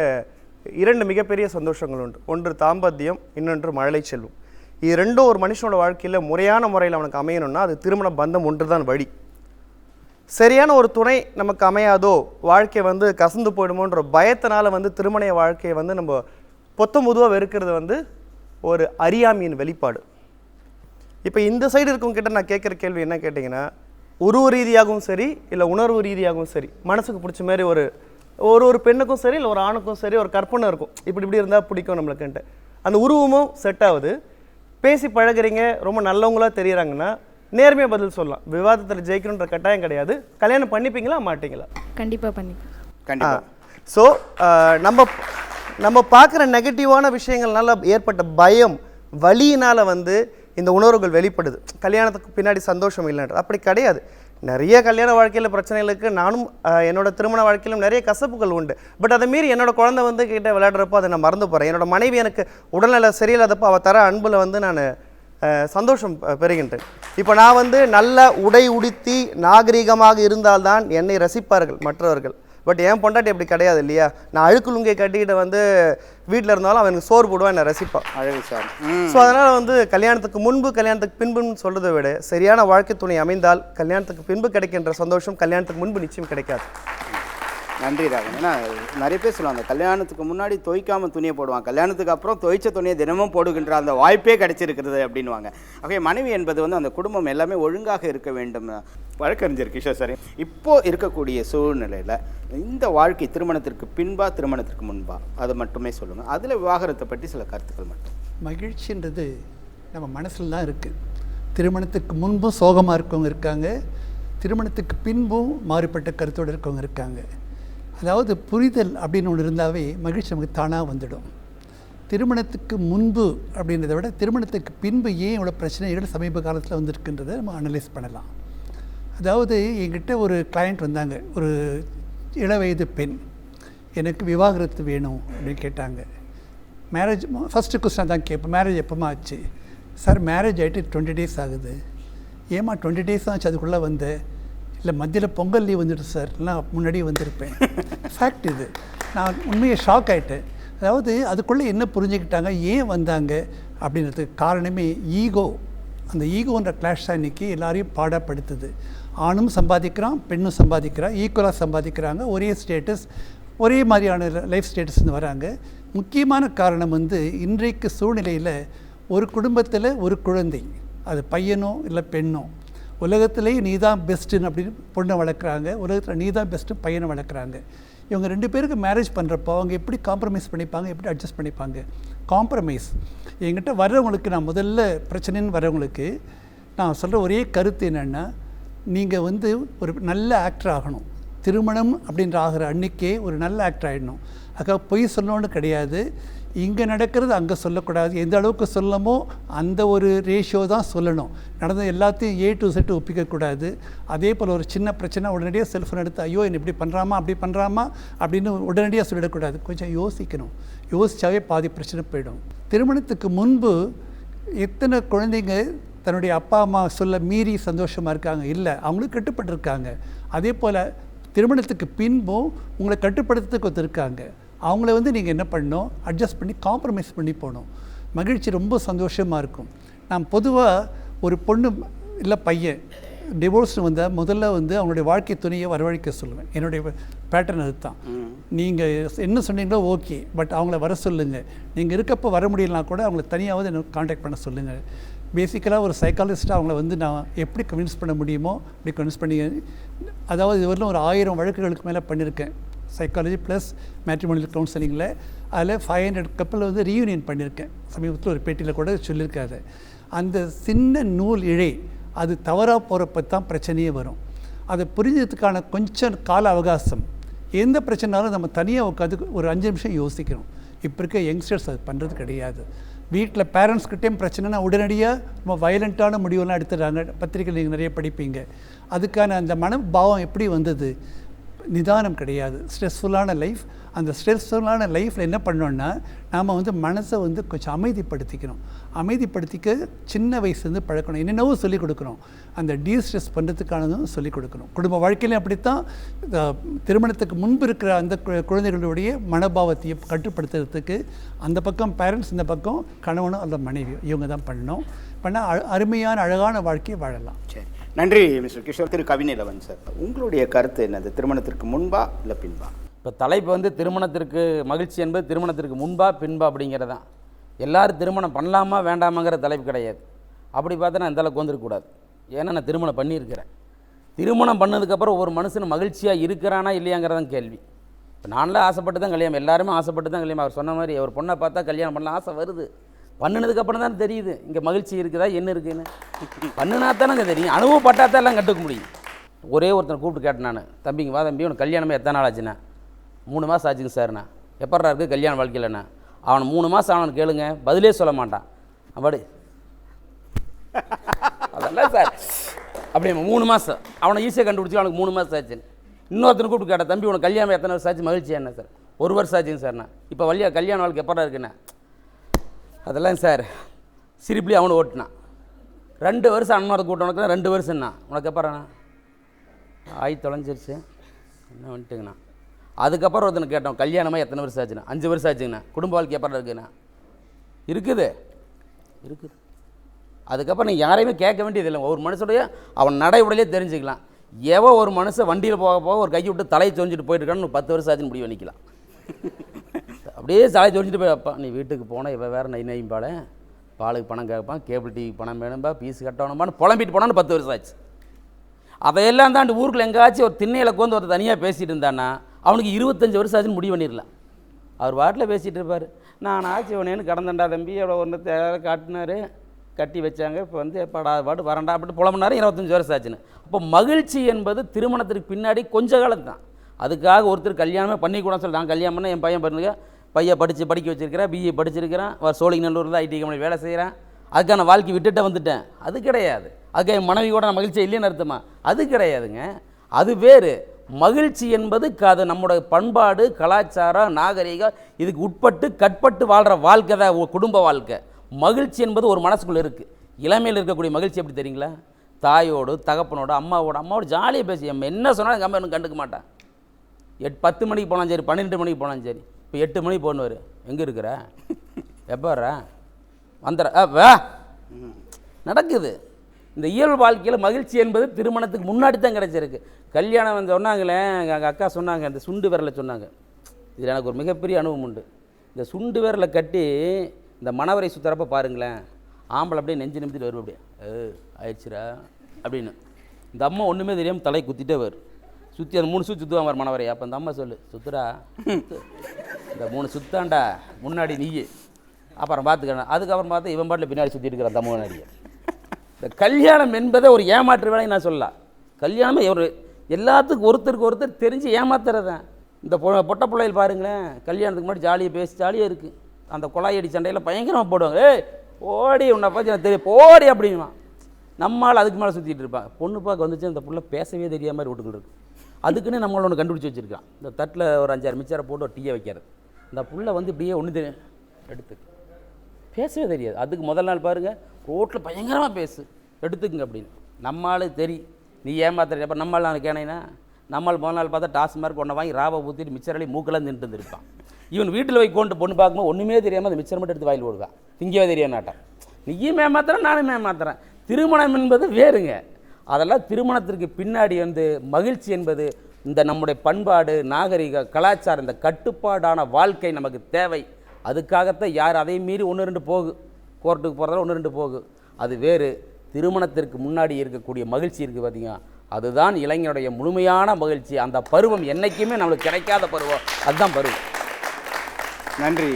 2 மிகப்பெரிய சந்தோஷங்கள் உண்டு. ஒன்று தாம்பத்தியம், இன்னொன்று மழலை செல்வம். இது ரெண்டும் ஒரு மனுஷனோட வாழ்க்கையில் முறையான முறையில் அவனுக்கு அமையணும்னா அது திருமண பந்தம் ஒன்று தான் வழி. சரியான ஒரு துணை நமக்கு அமையாதோ, வாழ்க்கை கசந்து போயிடுமோன்ற பயத்தினால திருமண வாழ்க்கையை நம்ம பொத்தமுதுவாக வெறுக்கிறது ஒரு அறியாமையின் வெளிப்பாடு. இப்போ இந்த சைடு இருக்கவங்க கிட்ட நான் கேட்குற கேள்வி என்ன கேட்டிங்கன்னா, உருவ ரீதியாகவும் சரி இல்லை உணர்வு ரீதியாகவும் சரி, மனசுக்கு பிடிச்ச மாதிரி ஒரு பெண்ணுக்கும் சரி இல்லை ஒரு ஆணுக்கும் சரி ஒரு கற்பனை இருக்கும், இப்படி இருந்தால் பிடிக்கும் நம்மளுக்குன்ட்டு. அந்த உருவமும் செட் ஆகுது, பேசி பழகுறீங்க, ரொம்ப நல்லவங்களாக தெரியுறாங்கன்னா நேர்மையாக பதில் சொல்லலாம். விவாதத்தில் ஜெயிக்கணுன்ற கட்டாயம் கிடையாது. கல்யாணம் பண்ணிப்பீங்களா மாட்டீங்களா? கண்டிப்பாக பண்ணிப்பேன். கண்டிப்பாக. ஸோ நம்ம பார்க்குற நெகட்டிவான விஷயங்கள்னால ஏற்பட்ட பயம், வலியினால் இந்த உணர்வுகள் வெளிப்படுது. கல்யாணத்துக்கு பின்னாடி சந்தோஷம் இல்லைன்றது அப்படி கிடையாது. நிறைய கல்யாண வாழ்க்கையில் பிரச்சனைகளுக்கு நானும் என்னோட திருமண வாழ்க்கையிலும் நிறைய கசப்புகள் உண்டு. பட் அதை மீறி என்னோட குழந்தை கிட்ட விளையாடுறப்போ அதை நான் மறந்து போகிறேன். என்னோட மனைவி எனக்கு உடல்நல சரியில்லாதப்போ அவள் தர அன்பில் நான் சந்தோஷம் பெறுகின்றேன். இப்போ நான் நல்ல உடை உடுத்தி நாகரீகமாக இருந்தால்தான் என்னை ரசிப்பார்கள் மற்றவர்கள். பட் என் பொண்டாட்டி அப்படி கிடையாது இல்லையா? நான் அழுக்குலுங்கை கட்டிக்கிட்டு வீட்டில் இருந்தாலும் அவனுக்கு சோறு போடுவான், என்னை ரசிப்பான். அழகு சார். ஸோ அதனால் கல்யாணத்துக்கு முன்பு கல்யாணத்துக்கு பின்புன்னு சொல்கிறத விட சரியான வாழ்க்கை துணை அமைந்தால் கல்யாணத்துக்கு பின்பு கிடைக்கின்ற சந்தோஷம் கல்யாணத்துக்கு முன்பு நிச்சயம் கிடைக்காது. நன்றி ராகவன். ஏன்னா நிறைய பேர் சொல்லுவாங்க, கல்யாணத்துக்கு முன்னாடி துவைக்காமல் துணியை போடுவாங்க, கல்யாணத்துக்கு அப்புறம் துவைச்ச துணியை தினமும் போடுகின்ற அந்த வாய்ப்பே கிடைச்சிருக்கிறது அப்படின்வாங்க. ஆகவே மனைவி என்பது அந்த குடும்பம் எல்லாமே ஒழுங்காக இருக்க வேண்டும். வழக்கறிஞர் கிஷோர் சார், இப்போது இருக்கக்கூடிய சூழ்நிலையில் இந்த வாழ்க்கை திருமணத்திற்கு பின்பா திருமணத்திற்கு முன்பா அது மட்டுமே சொல்லுங்கள். அதில் விவாகரத்தை பற்றி சில கருத்துக்கள் மட்டும். மகிழ்ச்சின்றது நம்ம மனசில் தான் இருக்குது. திருமணத்துக்கு முன்பும் சோகமாக இருக்கவங்க இருக்காங்க, திருமணத்துக்கு பின்பும் மாறுபட்ட கருத்தோடு இருக்கவங்க இருக்காங்க. அதாவது புரிதல் அப்படின்னு ஒன்று இருந்தாவே மகிழ்ச்சி நமக்கு தானாக வந்துடும். திருமணத்துக்கு முன்பு அப்படின்றத விட திருமணத்துக்கு பின்பு ஏன் இவ்வளோ பிரச்சனைகள் சமீப காலத்தில் வந்திருக்குன்றதை நம்ம அனலைஸ் பண்ணலாம். அதாவது என்கிட்ட ஒரு கிளையண்ட் வந்தாங்க, ஒரு இளவயது பெண், எனக்கு விவாகரத்து வேணும் அப்படின்னு கேட்டாங்க. மேரேஜ் ஃபஸ்ட்டு கொஸ்டின் தான் கேட்பேன், மேரேஜ் எப்போமா ஆச்சு? சார் மேரேஜ் ஆகிட்டு 20 days ஆகுது. ஏமா 20 days ஆச்சு அதுக்குள்ளே வந்து? இல்லை மத்தியில் பொங்கல் லீவ் வந்துட்டு சார், எல்லாம் முன்னாடியே வந்திருப்பேன். ஃபேக்ட் இது. நான் உண்மையை ஷாக் ஆகிட்டேன். அதாவது அதுக்குள்ளே என்ன புரிஞ்சுக்கிட்டாங்க, ஏன் வந்தாங்க அப்படின்றதுக்கு காரணமே ஈகோ. அந்த ஈகோன்ற கிளாஷ் தான் இன்றைக்கி எல்லாரையும் பாடப்படுத்துது. ஆணும் சம்பாதிக்கிறான், பெண்ணும் சம்பாதிக்கிறான், ஈக்குவலாக சம்பாதிக்கிறாங்க, ஒரே ஸ்டேட்டஸ், ஒரே மாதிரியான லைஃப் ஸ்டேட்டஸ்ன்னு வராங்க. முக்கியமான காரணம் வந்து இன்றைக்கு சூழ்நிலையில் ஒரு குடும்பத்தில் ஒரு குழந்தை, அது பையனோ இல்லை பெண்ணோ, உலகத்திலேயே நீ தான் பெஸ்ட்டுன்னு அப்படின்னு பொண்ணை வளர்க்குறாங்க, உலகத்தில் நீ தான் பெஸ்ட்டு பையனை வளர்க்குறாங்க. இவங்க 2 பேருக்கு மேரேஜ் பண்ணுறப்போ அவங்க எப்படி காம்ப்ரமைஸ் பண்ணிப்பாங்க, எப்படி அட்ஜஸ்ட் பண்ணிப்பாங்க? காம்ப்ரமைஸ். என்கிட்ட வர்றவங்களுக்கு நான் முதல்ல பிரச்சனைன்னு வர்றவங்களுக்கு நான் சொல்கிற ஒரே கருத்து என்னென்னா, நீங்கள் வந்து ஒரு நல்ல ஆக்டர் ஆகணும். திருமணம் அப்படின்ற ஆகிற அன்றைக்கே ஒரு நல்ல ஆக்டர் ஆகிடணும். அதுக்காக பொய் சொல்லணும்னு கிடையாது. இங்கே நடக்கிறது அங்கே சொல்லக்கூடாது. எந்த அளவுக்கு சொல்லமோ அந்த ஒரு ரேஷியோ தான் சொல்லணும். நடந்த எல்லாத்தையும் A to Z ஒப்பிக்கக்கூடாது. அதே போல் ஒரு சின்ன பிரச்சனை உடனடியாக செல்ஃபோன் எடுத்து ஐயோ என்ன இப்படி பண்ணுறாமா அப்படி பண்ணுறாமா அப்படின்னு உடனடியாக சொல்லிடக்கூடாது. கொஞ்சம் யோசிக்கணும். யோசித்தாவே பாதி பிரச்சனை போயிடும். திருமணத்துக்கு முன்பு எத்தனை குழந்தைங்க தன்னுடைய அப்பா அம்மா சொல்ல மீறி சந்தோஷமாக இருக்காங்க? இல்லை, அவங்களும் கட்டுப்பட்டுருக்காங்க. அதே போல் திருமணத்துக்கு பின்பும் உங்களை கட்டுப்படுத்துறதுக்கு ஒருத்தருக்காங்க. அவங்கள வந்து நீங்கள் என்ன பண்ணணும், அட்ஜஸ்ட் பண்ணி காம்ப்ரமைஸ் பண்ணி போகணும். மகிழ்ச்சி ரொம்ப சந்தோஷமாக இருக்கும். நான் பொதுவாக ஒரு பொண்ணு இல்லை பையன் டிவோர்ஸ்னு வந்தால் முதல்ல வந்து அவங்களுடைய வாழ்க்கை துணையை வரவழைக்க சொல்லுவேன். என்னுடைய பேட்டர்ன் அது தான். நீங்கள் என்ன சொன்னீங்களோ ஓகே, பட் அவங்கள வர சொல்லுங்கள். நீங்கள் இருக்கப்போ வர முடியலனா கூட அவங்கள தனியாவது எனக்கு காண்டாக்ட் பண்ண சொல்லுங்கள். பேசிக்கலாக ஒரு சைக்காலஜிஸ்ட்டாக அவங்கள வந்து நான் எப்படி கன்வின்ஸ் பண்ண முடியுமோ அப்படி கன்வின்ஸ் பண்ணி, அதாவது இதுவரையிலும் ஒரு 1000 வழக்குகளுக்கு மேலே பண்ணியிருக்கேன் சைக்காலஜி ப்ளஸ் மேட்ரிமோனியல் கவுன்சிலிங்கில். அதில் 500 கப்பில் வந்து ரீயூனியன் பண்ணியிருக்கேன். சமீபத்தில் ஒரு பேட்டியில் கூட சொல்லியிருக்காது. அந்த சின்ன நூல் இழை அது தவறாக போகிறப்ப தான் பிரச்சனையே வரும். அதை புரிஞ்சதுக்கான கொஞ்சம் கால அவகாசம். எந்த பிரச்சனைனாலும் நம்ம தனியாக உட்காந்து ஒரு 5 நிமிஷம் யோசிக்கணும். இப்போ இருக்க யங்ஸ்டர்ஸ் அது பண்ணுறது கிடையாது. வீட்டில் பேரண்ட்ஸ்கிட்டையும் பிரச்சனைனா உடனடியாக ரொம்ப வயலண்ட்டான முடிவுலாம் எடுத்துடுறாங்க. பத்திரிகையில் நீங்கள் நிறைய படிப்பீங்க. அதுக்கான அந்த மனபாவம் எப்படி வந்தது? நிதானம் கிடையாது. ஸ்ட்ரெஸ்ஃபுல்லான லைஃப். அந்த ஸ்ட்ரெஸ்ஃபுல்லான லைஃப்பில் என்ன பண்ணோன்னா நாம் வந்து மனசை வந்து கொஞ்சம் அமைதிப்படுத்திக்கணும். அமைதிப்படுத்திக்க சின்ன வயசுலேருந்து பழக்கணும். என்னென்னவோ சொல்லிக் கொடுக்கணும். அந்த டீஸ்ட்ரெஸ் பண்ணுறதுக்கானதும் சொல்லிக் கொடுக்கணும். குடும்ப வாழ்க்கையிலையும் அப்படித்தான். திருமணத்துக்கு முன்பு இருக்கிற அந்த குழந்தைகளுடைய மனோபாவத்தையும் கட்டுப்படுத்துறதுக்கு அந்த பக்கம் பேரண்ட்ஸ், இந்த பக்கம் கணவனும் அல்ல மனைவி, இவங்க தான் பண்ணணும். பண்ணால் அருமையான அழகான வாழ்க்கையை வாழலாம். சரி, நன்றி மிஸ்டர் கிஷோர். திரு கவிநிலவன் சார், உங்களுடைய கருத்து என்னது? திருமணத்திற்கு முன்பா இல்லை பின்பா? இப்போ தலைப்பு வந்து திருமணத்திற்கு மகிழ்ச்சி என்பது திருமணத்திற்கு முன்பா பின்பா அப்படிங்கிறதான். எல்லோரும் திருமணம் பண்ணலாமா வேண்டாமாங்கிற தலைப்பு கிடையாது. அப்படி பார்த்தா நான் இந்த அளவுக்கு வந்துருக்கக்கூடாது. ஏன்னா நான் திருமணம் பண்ணியிருக்கிறேன். திருமணம் பண்ணதுக்கப்புறம் ஒரு மனுஷன் மகிழ்ச்சியாக இருக்கிறானா இல்லையாங்கிறதான் கேள்வி. இப்போ நான்லாம் ஆசைப்பட்டு தான் கல்யாணம், எல்லாருமே ஆசைப்பட்டு தான் கல்யாணம். அவர் சொன்ன மாதிரி ஒரு பொண்ணை பார்த்தா கல்யாணம் பண்ணலாம் ஆசை வருது. பண்ணினதுக்கப்புறம் தான் தெரியுது இங்கே மகிழ்ச்சி இருக்குதா என்ன இருக்குதுன்னு. பண்ணினா தானே தெரியும். அனுபவப்பட்டால் தான் எல்லாம் கற்றுக்க முடியும். ஒரே ஒருத்தனை கூப்பிட்டு கேட்டேன் நான், தம்பிங்க வா தம்பி உனக்கு கல்யாணமே எத்தனை நாள் ஆச்சுண்ணா? 3 மாதம் ஆச்சுங்க சார்ண்ணா. எப்படா இருக்குது கல்யாணம் வாழ்க்கையிலண்ணா? அவன் 3 மாதம் அவனுக்கு கேளுங்க, பதிலே சொல்ல மாட்டான். அவடு அதெல்லாம் சார் அப்படியே 3 மாதம் அவனை ஈஸியாக கண்டுபிடிச்சி அவனுக்கு 3 மாதம் ஆச்சுன்னு. இன்னொருத்தனை கூப்பிட்டு கேட்டேன், தம்பி உனக்கு கல்யாணம் எத்தனை வருஷம் ஆச்சு? மகிழ்ச்சியா என்ன சார்? 1 வருஷம் ஆச்சுங்க சார்ண்ணா. இப்போ கல்யாண வாழ்க்கை எப்படா இருக்குண்ணா? அதெல்லாம் சார் சிரிப்புலேயே அவனை ஓட்டினான். 2 வருஷம் அண்ணனோட கூட்டம் உனக்கு 2 வருஷம்ண்ணா. உனக்கு எப்பறாண்ணா? தொலைஞ்சிருச்சு என்ன வந்துட்டுங்கண்ணா. அதுக்கப்புறம் ஒருத்தனை கேட்டோம், கல்யாணமாக எத்தனை வருஷம் ஆச்சுண்ணா? 5 வருஷம் ஆச்சுங்கண்ணா. குடும்ப வாழ்க்கை எப்பறம் இருக்குண்ணா? இருக்குது. அதுக்கப்புறம் நீங்கள் யாரையுமே கேட்க வேண்டியதில்லை. ஒரு மனுஷனுடைய அவன் நடை உடலே தெரிஞ்சுக்கலாம். ஒரு மனுஷன் வண்டியில் போக போக ஒரு கையை விட்டு தலையை சொஞ்சிட்டு போயிட்டு இருக்கான்னு 10 வருஷம் ஆச்சுன்னு முடிவு பண்ணிக்கலாம். அப்படியே தலையை சொஞ்சிட்டு போய், அப்பா நீ வீட்டுக்கு போனால் இவன் வேறு நைம்பால பாலுக்கு பணம் கேட்பான், கேபிள் டிவிக்கு பணம் வேணும்பா, பீஸ் கட்டணும்பான்னு புலம்பிட்டு போனான்னு 10 வருஷம் ஆச்சு. அதையெல்லாம் தாண்டி ஊருக்குள்ள எங்கேயாச்சும் ஒரு திண்ணையில் கோந்து ஒருத்தர் தனியாக பேசிகிட்டு இருந்தான்னா அவனுக்கு 25 வருஷம் ஆச்சுன்னு முடிவு பண்ணிடலாம். அவர் வாட்டில் பேசிகிட்டு இருப்பார். நான் ஆச்சு உனேன்னு கடந்தண்டா தம்பி எவ்வளோ ஒன்று காட்டினார், கட்டி வச்சாங்க, இப்போ வந்து எப்படா பாட்டு வரண்டா அப்படி புலம்புனாரு. 25 வருஷம் ஆச்சுன்னு. அப்போ மகிழ்ச்சி என்பது திருமணத்திற்கு பின்னாடி கொஞ்ச காலம் தான். அதுக்காக ஒருத்தர் கல்யாணமே பண்ணிக்கூடாதுன்னு சொல்லி நான் கல்யாணம் பண்ண என் பையன் பண்ணுங்க, பையன் படிக்க வச்சிருக்கிறேன், பிஏ படிச்சிருக்கிறான், சோழிங்கநல்லூரில் ஐடி கம்பெனி வேலை செய்கிறான், அதுக்கான வாழ்க்கை விட்டுட்டு வந்துட்டேன். அது கிடையாது. அதுக்கு என் மனைவி கூட நான் மகிழ்ச்சியாக இல்லைன்னு அர்த்தமா? அது கிடையாதுங்க. அது வேறு. மகிழ்ச்சி என்பது அது நம்மளோட பண்பாடு, கலாச்சாரம், நாகரிகம் இதுக்கு உட்பட்டு கட்பட்டு வாழ்கிற வாழ்க்கை தான் குடும்ப வாழ்க்கை. மகிழ்ச்சி என்பது ஒரு மனசுக்குள்ளே இருக்குது. இளமையில் இருக்கக்கூடிய மகிழ்ச்சி எப்படி தெரியுங்களா? தாயோடு தகப்பனோடு அம்மாவோட ஜாலியாக பேசி நம்ம என்ன சொன்னாலும் எங்கள் அம்மா எனக்கு கண்டுக்க மாட்டான். 10 மணிக்கு போனாலும் சரி, 12 மணிக்கு போனாலும் சரி. இப்போ 8 மணிக்கு போகணுவார், எங்கே இருக்கிற, எப்போ வர்ற, வந்துடுற, வா. நடக்குது. இந்த இயல்பு வாழ்க்கையில் மகிழ்ச்சி என்பது திருமணத்துக்கு முன்னாடி தான் கிடச்சிருக்கு. கல்யாணம் வந்து சொன்னாங்களே, எங்கள் அக்கா சொன்னாங்க, இந்த சுண்டு விரலை சொன்னாங்க. இதில் எனக்கு ஒரு மிகப்பெரிய அனுபவம் உண்டு. இந்த சுண்டு விரலை கட்டி இந்த மணவரை சுற்றுறப்ப பாருங்களேன், ஆம்பளை அப்படியே நெஞ்சு நிமித்திட்டு வரும், அப்படியே ஆயிடுச்சுரா அப்படின்னு. இந்த அம்மா ஒன்றுமே தெரியாமல் தலை குத்திட்டே வரும். சுற்றி அந்த 3 சுற்று சுற்றுவாங்க மணவரை. அப்போ அந்த அம்மா சொல்லு, சுற்றுறா, இந்த 3 சுத்தாண்டா முன்னாடி நீ, அப்புறம் பார்த்துக்கணும். அதுக்கப்புறம் பார்த்தா இவன் பாட்டில் பின்னாடி சுற்றிட்டு இருக்கிற அந்த முன்னாடியே. இந்த கல்யாணம் என்பதை ஒரு ஏமாற்று வேலையை நான் சொல்லலாம். கல்யாணமே ஒரு எல்லாத்துக்கும் ஒருத்தருக்கு ஒருத்தர் தெரிஞ்சு ஏமாத்துறது தான். இந்த பொட்ட பிள்ளைகள் பாருங்களேன், கல்யாணத்துக்கு முன்னாடி ஜாலியாக பேசி ஜாலியாக இருக்குது. அந்த குழாயடி சண்டையில் பயங்கரமாக போடுவாங்க. ஏய் ஓடி, உன்னை பார்த்து எனக்கு தெரியும் போடி அப்படிமா. நம்மளால் அதுக்கு மேலே சுற்றிட்டு இருப்பாங்க. பொண்ணு பார்க்க வந்துச்சு, அந்த புள்ள பேசவே தெரியாத மாதிரி வீட்டுக்குள்ள இருக்கு. அதுக்குன்னு நம்மளை ஒன்று கண்டுபிடிச்சி வச்சுருக்கான். இந்த தட்டில் ஒரு 5-6 மிச்சரை போட்டு ஒரு டீயை வைக்கிறது. இந்த புள்ள வந்து இப்படியே ஒன்று தெரியும் எடுத்து பேசவே தெரியாது. அதுக்கு முதல் நாள் பாருங்கள், ரோட்டில் பயங்கரமாக பேசு எடுத்துக்குங்க அப்படின்னு. நம்மளால் தெரியும் நீ ஏமாத்துற. அப்போ நம்மளால் நான் கேனேன்னா, நம்மளால் முதல் நாள் பார்த்தா டாஸ்மார்க் ஒன்றை வாங்கி ராவை ஊற்றிட்டு மிச்சரளி மூக்கெல்லாம் தின்ட்டு இருந்திருப்பான். இவன் வீட்டில் போய் கொண்டு பொண்ணு பார்க்கும்போது ஒன்றுமே தெரியாமல் அந்த மிச்சர் மட்டும் எடுத்து வாயில் போடுவான். திங்கவே தெரிய நாட்டம். நீயும் ஏமாத்துறேன், நானும் ஏமாத்துறேன். திருமணம் என்பது வேறுங்க. அதெல்லாம் திருமணத்திற்கு பின்னாடி வந்து மகிழ்ச்சி என்பது இந்த நம்முடைய பண்பாடு, நாகரிக, கலாச்சாரம், இந்த கட்டுப்பாடான வாழ்க்கை நமக்கு தேவை. அதுக்காகத்தான் யார் அதையும் மீறி 1-2 போகு, கோர்ட்டுக்கு போகிறதால 1-2 போகு. அது வேறு. திருமணத்திற்கு முன்னாடி இருக்கக்கூடிய மகிழ்ச்சி இருக்குது பார்த்தீங்க, அதுதான் இளைஞனுடைய முழுமையான மகிழ்ச்சி. அந்த பருவம் என்றைக்குமே நம்மளுக்கு கிடைக்காத பருவம், அதுதான் பருவம். நன்றி.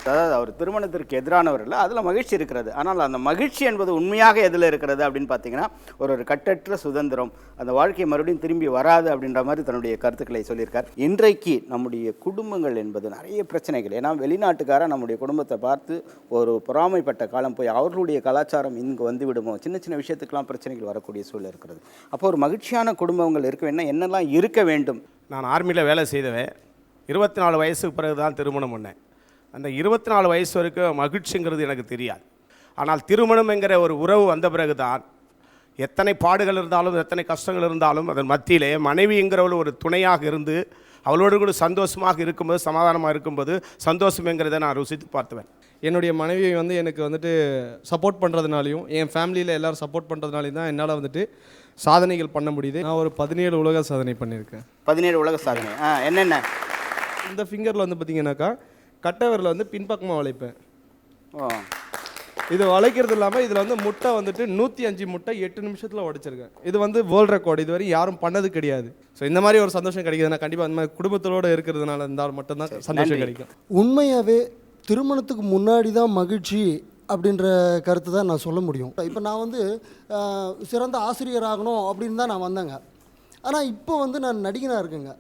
அதாவது அவர் திருமணத்திற்கு எதிரானவர் இல்லை, அதில் மகிழ்ச்சி இருக்கிறது. ஆனால் அந்த மகிழ்ச்சி என்பது உண்மையாக எதில் இருக்கிறது அப்படின்னு பார்த்தீங்கன்னா, ஒரு கட்டற்ற சுதந்திரம், அந்த வாழ்க்கை மறுபடியும் திரும்பி வராது அப்படின்ற மாதிரி தன்னுடைய கருத்துக்களை சொல்லியிருக்கார். இன்றைக்கு நம்முடைய குடும்பங்கள் என்பது நிறைய பிரச்சனைகள். ஏன்னா வெளிநாட்டுக்காரன் நம்முடைய குடும்பத்தை பார்த்து ஒரு பொறாமைப்பட்ட காலம் போய் அவர்களுடைய கலாச்சாரம் இங்கு வந்து விடுமோ, சின்ன சின்ன விஷயத்துக்கெல்லாம் பிரச்சனைகள் வரக்கூடிய சூழல் இருக்கிறது. அப்போ ஒரு மகிழ்ச்சியான குடும்பங்கள் இருக்க வேண்டாம், என்னெல்லாம் இருக்க வேண்டும்? நான் ஆர்மியில் வேலை செய்தவன். 24 வயசுக்கு பிறகு தான் திருமணம் பண்ணேன். அந்த 24 வயசு வரைக்கும் மகிழ்ச்சிங்கிறது எனக்கு தெரியாது. ஆனால் திருமணம் என்கிற ஒரு உறவு வந்த பிறகு தான் எத்தனை பாடுகள் இருந்தாலும், எத்தனை கஷ்டங்கள் இருந்தாலும், அதன் மத்தியிலே மனைவிங்கிறவள் ஒரு துணையாக இருந்து அவளோடு கூட சந்தோஷமாக இருக்கும்போது, சமாதானமாக இருக்கும்போது சந்தோஷம் என்கிறத நான் ருசித்து பார்த்துவேன். என்னுடைய மனைவி வந்து எனக்கு வந்துட்டு சப்போர்ட் பண்ணுறதுனாலையும், என் ஃபேமிலியில் எல்லோரும் சப்போர்ட் பண்ணுறதுனாலையும் தான் என்னால் வந்துட்டு சாதனைகள் பண்ண முடியுது. நான் ஒரு 17 உலக சாதனை பண்ணியிருக்கேன். 17 உலக சாதனை என்னென்ன? இந்த ஃபிங்கரில் வந்து பார்த்தீங்கன்னாக்கா கட்டவரில் வந்து பின்பக்கமாக வளைப்பேன். இது வளைக்கிறது இல்லாமல் இதில் வந்து முட்டை வந்துட்டு 105 முட்டை 8 நிமிஷத்தில் உடைச்சிருக்கேன். இது வந்து வேர்ல்ட் ரெக்கார்டு, இதுவரை யாரும் பண்ணது கிடையாது. ஸோ இந்த மாதிரி ஒரு சந்தோஷம் கிடைக்குதுன்னா கண்டிப்பாக அந்த மாதிரி குடும்பத்தோடு இருக்கிறதுனால இருந்தால் மட்டும்தான் சந்தோஷம் கிடைக்கும். உண்மையாகவே திருமணத்துக்கு முன்னாடி தான் மகிழ்ச்சி அப்படின்ற கருத்து தான் நான் சொல்ல முடியும். இப்போ நான் வந்து சிறந்த ஆசிரியராகணும் அப்படின்னு தான் நான் வந்தேங்க. ஆனால் இப்போ வந்து நான் நடிகனாக இருக்கேங்க.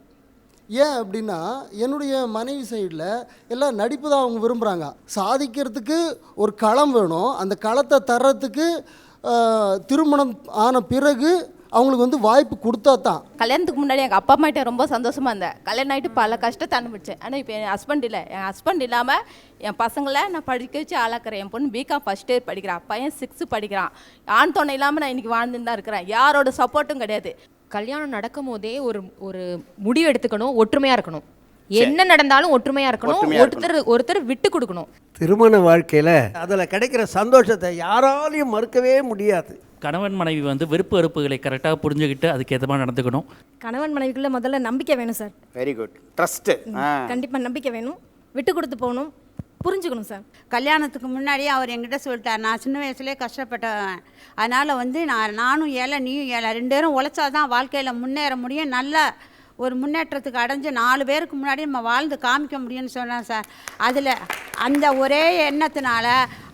ஏன் அப்படின்னா என்னுடைய மனைவி சைடில் எல்லாம் நடிப்பு தான் அவங்க விரும்புகிறாங்க. சாதிக்கிறதுக்கு ஒரு களம் வேணும். அந்த களத்தை தர்றதுக்கு திருமணம் ஆன பிறகு அவங்களுக்கு வந்து வாய்ப்பு கொடுத்தா தான். கல்யாணத்துக்கு முன்னாடி எங்கள் அப்பா அம்மாகிட்ட ரொம்ப சந்தோஷமாக இருந்தேன். கல்யாணம் ஆகிட்டு பல கஷ்டத்தை அனுபவிச்சேன். ஆனால் இப்போ என் ஹஸ்பண்ட் இல்லை. என் ஹஸ்பண்ட் இல்லாமல் என் பசங்களை நான் படிக்க வச்சு ஆளாக்குறேன். என் பொண்ணு பிகாம் ஃபஸ்ட் இயர் படிக்கிறான், பையன் 6th படிக்கிறான். ஆண் துணை இல்லாமல் நான் இன்றைக்கி வாழ்ந்துன்னு தான் இருக்கிறேன். யாரோட சப்போர்ட்டும் கிடையாது. கல்யாணம் நடக்கும் போதே ஒரு முடிவு எடுத்துக்கணும், ஒற்றுமையாக இருக்கணும். என்ன நடந்தாலும் ஒற்றுமையாக இருக்கணும், ஒருத்தர் விட்டு கொடுக்கணும். திருமண வாழ்க்கையில் அதில் கிடைக்கிற சந்தோஷத்தை யாராலையும் மறுக்கவே முடியாது. கணவன் மனைவி வந்து விருப்பு வெறுப்புகளை கரெக்டாக புரிஞ்சுக்கிட்டு அதுக்கேற்ற மாதிரி நடந்துக்கணும். கணவன் மனைவிக்குள்ள முதல்ல நம்பிக்கை வேணும் சார். Very good. ட்ரஸ்ட். கண்டிப்பாக நம்பிக்கை வேணும், விட்டு கொடுத்து போகணும், புரிஞ்சுக்கணும் சார். கல்யாணத்துக்கு முன்னாடியே அவர் என்கிட்ட சொல்லிட்டார், நான் சின்ன வயசுலேயே கஷ்டப்பட்டவன், அதனால் வந்து நானும் ஏழை நீயும் ஏழை, 2 பேரும் உழைச்சாதான் வாழ்க்கையில் முன்னேற முடியும், நல்ல ஒரு முன்னேற்றத்துக்கு அடைஞ்சு 4 பேருக்கு முன்னாடி நம்ம வாழ்ந்து காமிக்க முடியும்னு சொன்னேன் சார். அதில் அந்த ஒரே எண்ணத்தினால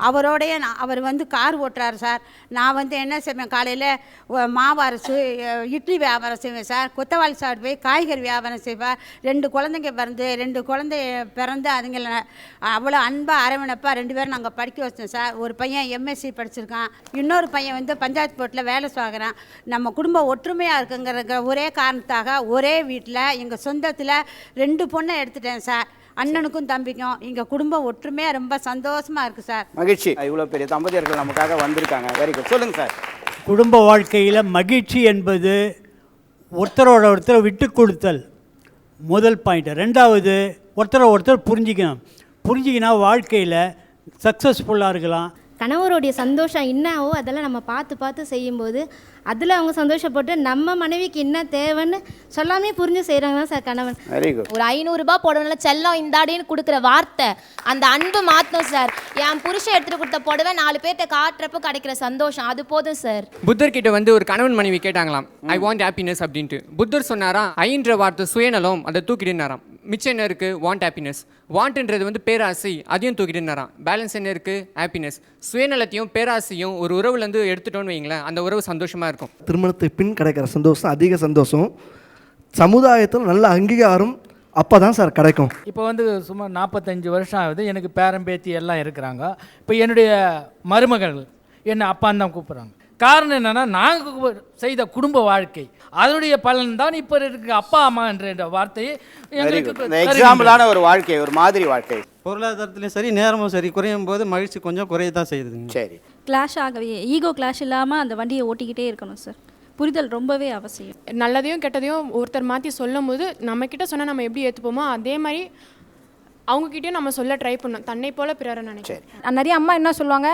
அவரோடைய அவர் வந்து கார் ஓட்டுறாரு சார். நான் வந்து என்ன செய்வேன், காலையில் மாவு அரைச்சி இட்லி வியாபாரம் செய்வேன் சார். கொத்தவாளி சாப்பிட்டு போய் காய்கறி வியாபாரம் செய்வேன். 2 குழந்தைங்க பிறந்து அதுங்களை அவ்வளோ அன்பாக அரவணைப்பாக 2 பேரும் நாங்கள் படிக்க வச்சோம் சார். ஒரு பையன் MSc படிச்சிருக்கான், இன்னொரு பையன் வந்து பஞ்சாயத்து போர்ட்டில் வேலை பார்க்குறான். நம்ம குடும்பம் ஒற்றுமையாக இருக்குங்கிற ஒரே காரணத்தாக ஒரே வீட்டில் எங்கள் சொந்தத்தில் 2 பொண்ணை எடுத்துட்டேன் சார். அண்ணனுக்கும் தம்பிக்கும் எங்கள் குடும்பம் ஒற்றுமையாக ரொம்ப சந்தோஷமாக இருக்குது சார். மகிழ்ச்சி. இவ்வளோ பெரிய தம்பதியர்கள் நமக்காக வந்திருக்காங்க. Very good. சொல்லுங்கள் சார். குடும்ப வாழ்க்கையில் மகிழ்ச்சி என்பது ஒருத்தரோட ஒருத்தர் விட்டு கொடுத்தல் முதல் பாயிண்ட். ரெண்டாவது, ஒருத்தரை ஒருத்தர் புரிஞ்சிக்கினா வாழ்க்கையில் சக்ஸஸ்ஃபுல்லாக இருக்கலாம். கணவருடைய சந்தோஷம் என்னவோ அதெல்லாம் நம்ம பார்த்து பார்த்து செய்யும்போது அதில் அவங்க சந்தோஷப்பட்டு நம்ம மனைவிக்கு என்ன தேவைன்னு சொல்லாமே புரிஞ்சு செய்கிறாங்க தான் சார் கணவன். Very good. ஒரு 500 ரூபாய் போடணும்ல செல்லம் இந்தாடின்னு கொடுக்குற வார்த்தை அந்த அன்பு மாற்றணும் சார். என் புருஷன் எடுத்துகிட்டு கொடுத்த புடவை 4 பேர்கிட்ட காட்டுறப்போ கிடைக்கிற சந்தோஷம் அது போதும் சார். புத்தர் கிட்ட வந்து ஒரு கணவன் மனைவி கேட்டாங்களாம், ஐ வாண்ட் ஹாப்பினஸ் அப்படின்ட்டு. புத்தர் சொன்னாராம், ஐன்ற வார்த்தை சுயநலம், அதை தூக்கிடுனாராம். மிச்சம் என்ன இருக்குது? Want happiness. வாண்ட்ன்றது வந்து பேராசை, அதையும் தூக்கிட்டுனாராம். பேலன்ஸ் என்ன இருக்குது? ஹாப்பினஸ். சுயநலத்தையும் பேராசையும் ஒரு உறவுலேருந்து எடுத்துட்டோன்னு வைங்களேன், அந்த உறவு சந்தோஷமாக இருக்கும். திருமணத்துக்கு பின் கிடைக்கிற சந்தோஷம் அதிக சந்தோஷம். சமுதாயத்தில் நல்ல அங்கீகாரம் அப்போ தான் சார் கிடைக்கும். இப்போ வந்து சுமார் 45 வருஷம் ஆகுது. எனக்கு பேரன் பேத்தி எல்லாம் இருக்கிறாங்க. இப்போ என்னுடைய மருமகள் என்னை அப்பான்னு தான் கூப்பிட்றாங்க. காரணம் என்னென்னா, நாங்கள் செய்த குடும்ப வாழ்க்கை அதனுடைய பலன் தான் இப்போ இருக்கு அப்பா அம்மா என்ற வார்த்தையை எக்ஸாம்பிளான ஒரு வாழ்க்கை, ஒரு மாதிரி வாழ்க்கை. பொருளாதாரத்துலையும் சரி, நேரமும் சரி, குறையும் போது மகிழ்ச்சி கொஞ்சம் குறைய தான் செய்யுதுங்க. சரி, கிளாஷ் ஆகவே ஈகோ கிளாஷ் இல்லாமல் அந்த வண்டியை ஓட்டிக்கிட்டே இருக்கணும் சார். புரிதல் ரொம்பவே அவசியம். நல்லதையும் கெட்டதையும் ஒருத்தர் மாற்றி சொல்லும் போது நம்மக்கிட்ட சொன்னால் நம்ம எப்படி ஏற்றுப்போமோ அதே மாதிரி அவங்கக்கிட்டையும் நம்ம சொல்ல ட்ரை பண்ணோம். தன்னை போல பிறரை நினைக்கிறேன். நிறைய அம்மா என்ன சொல்லுவாங்க,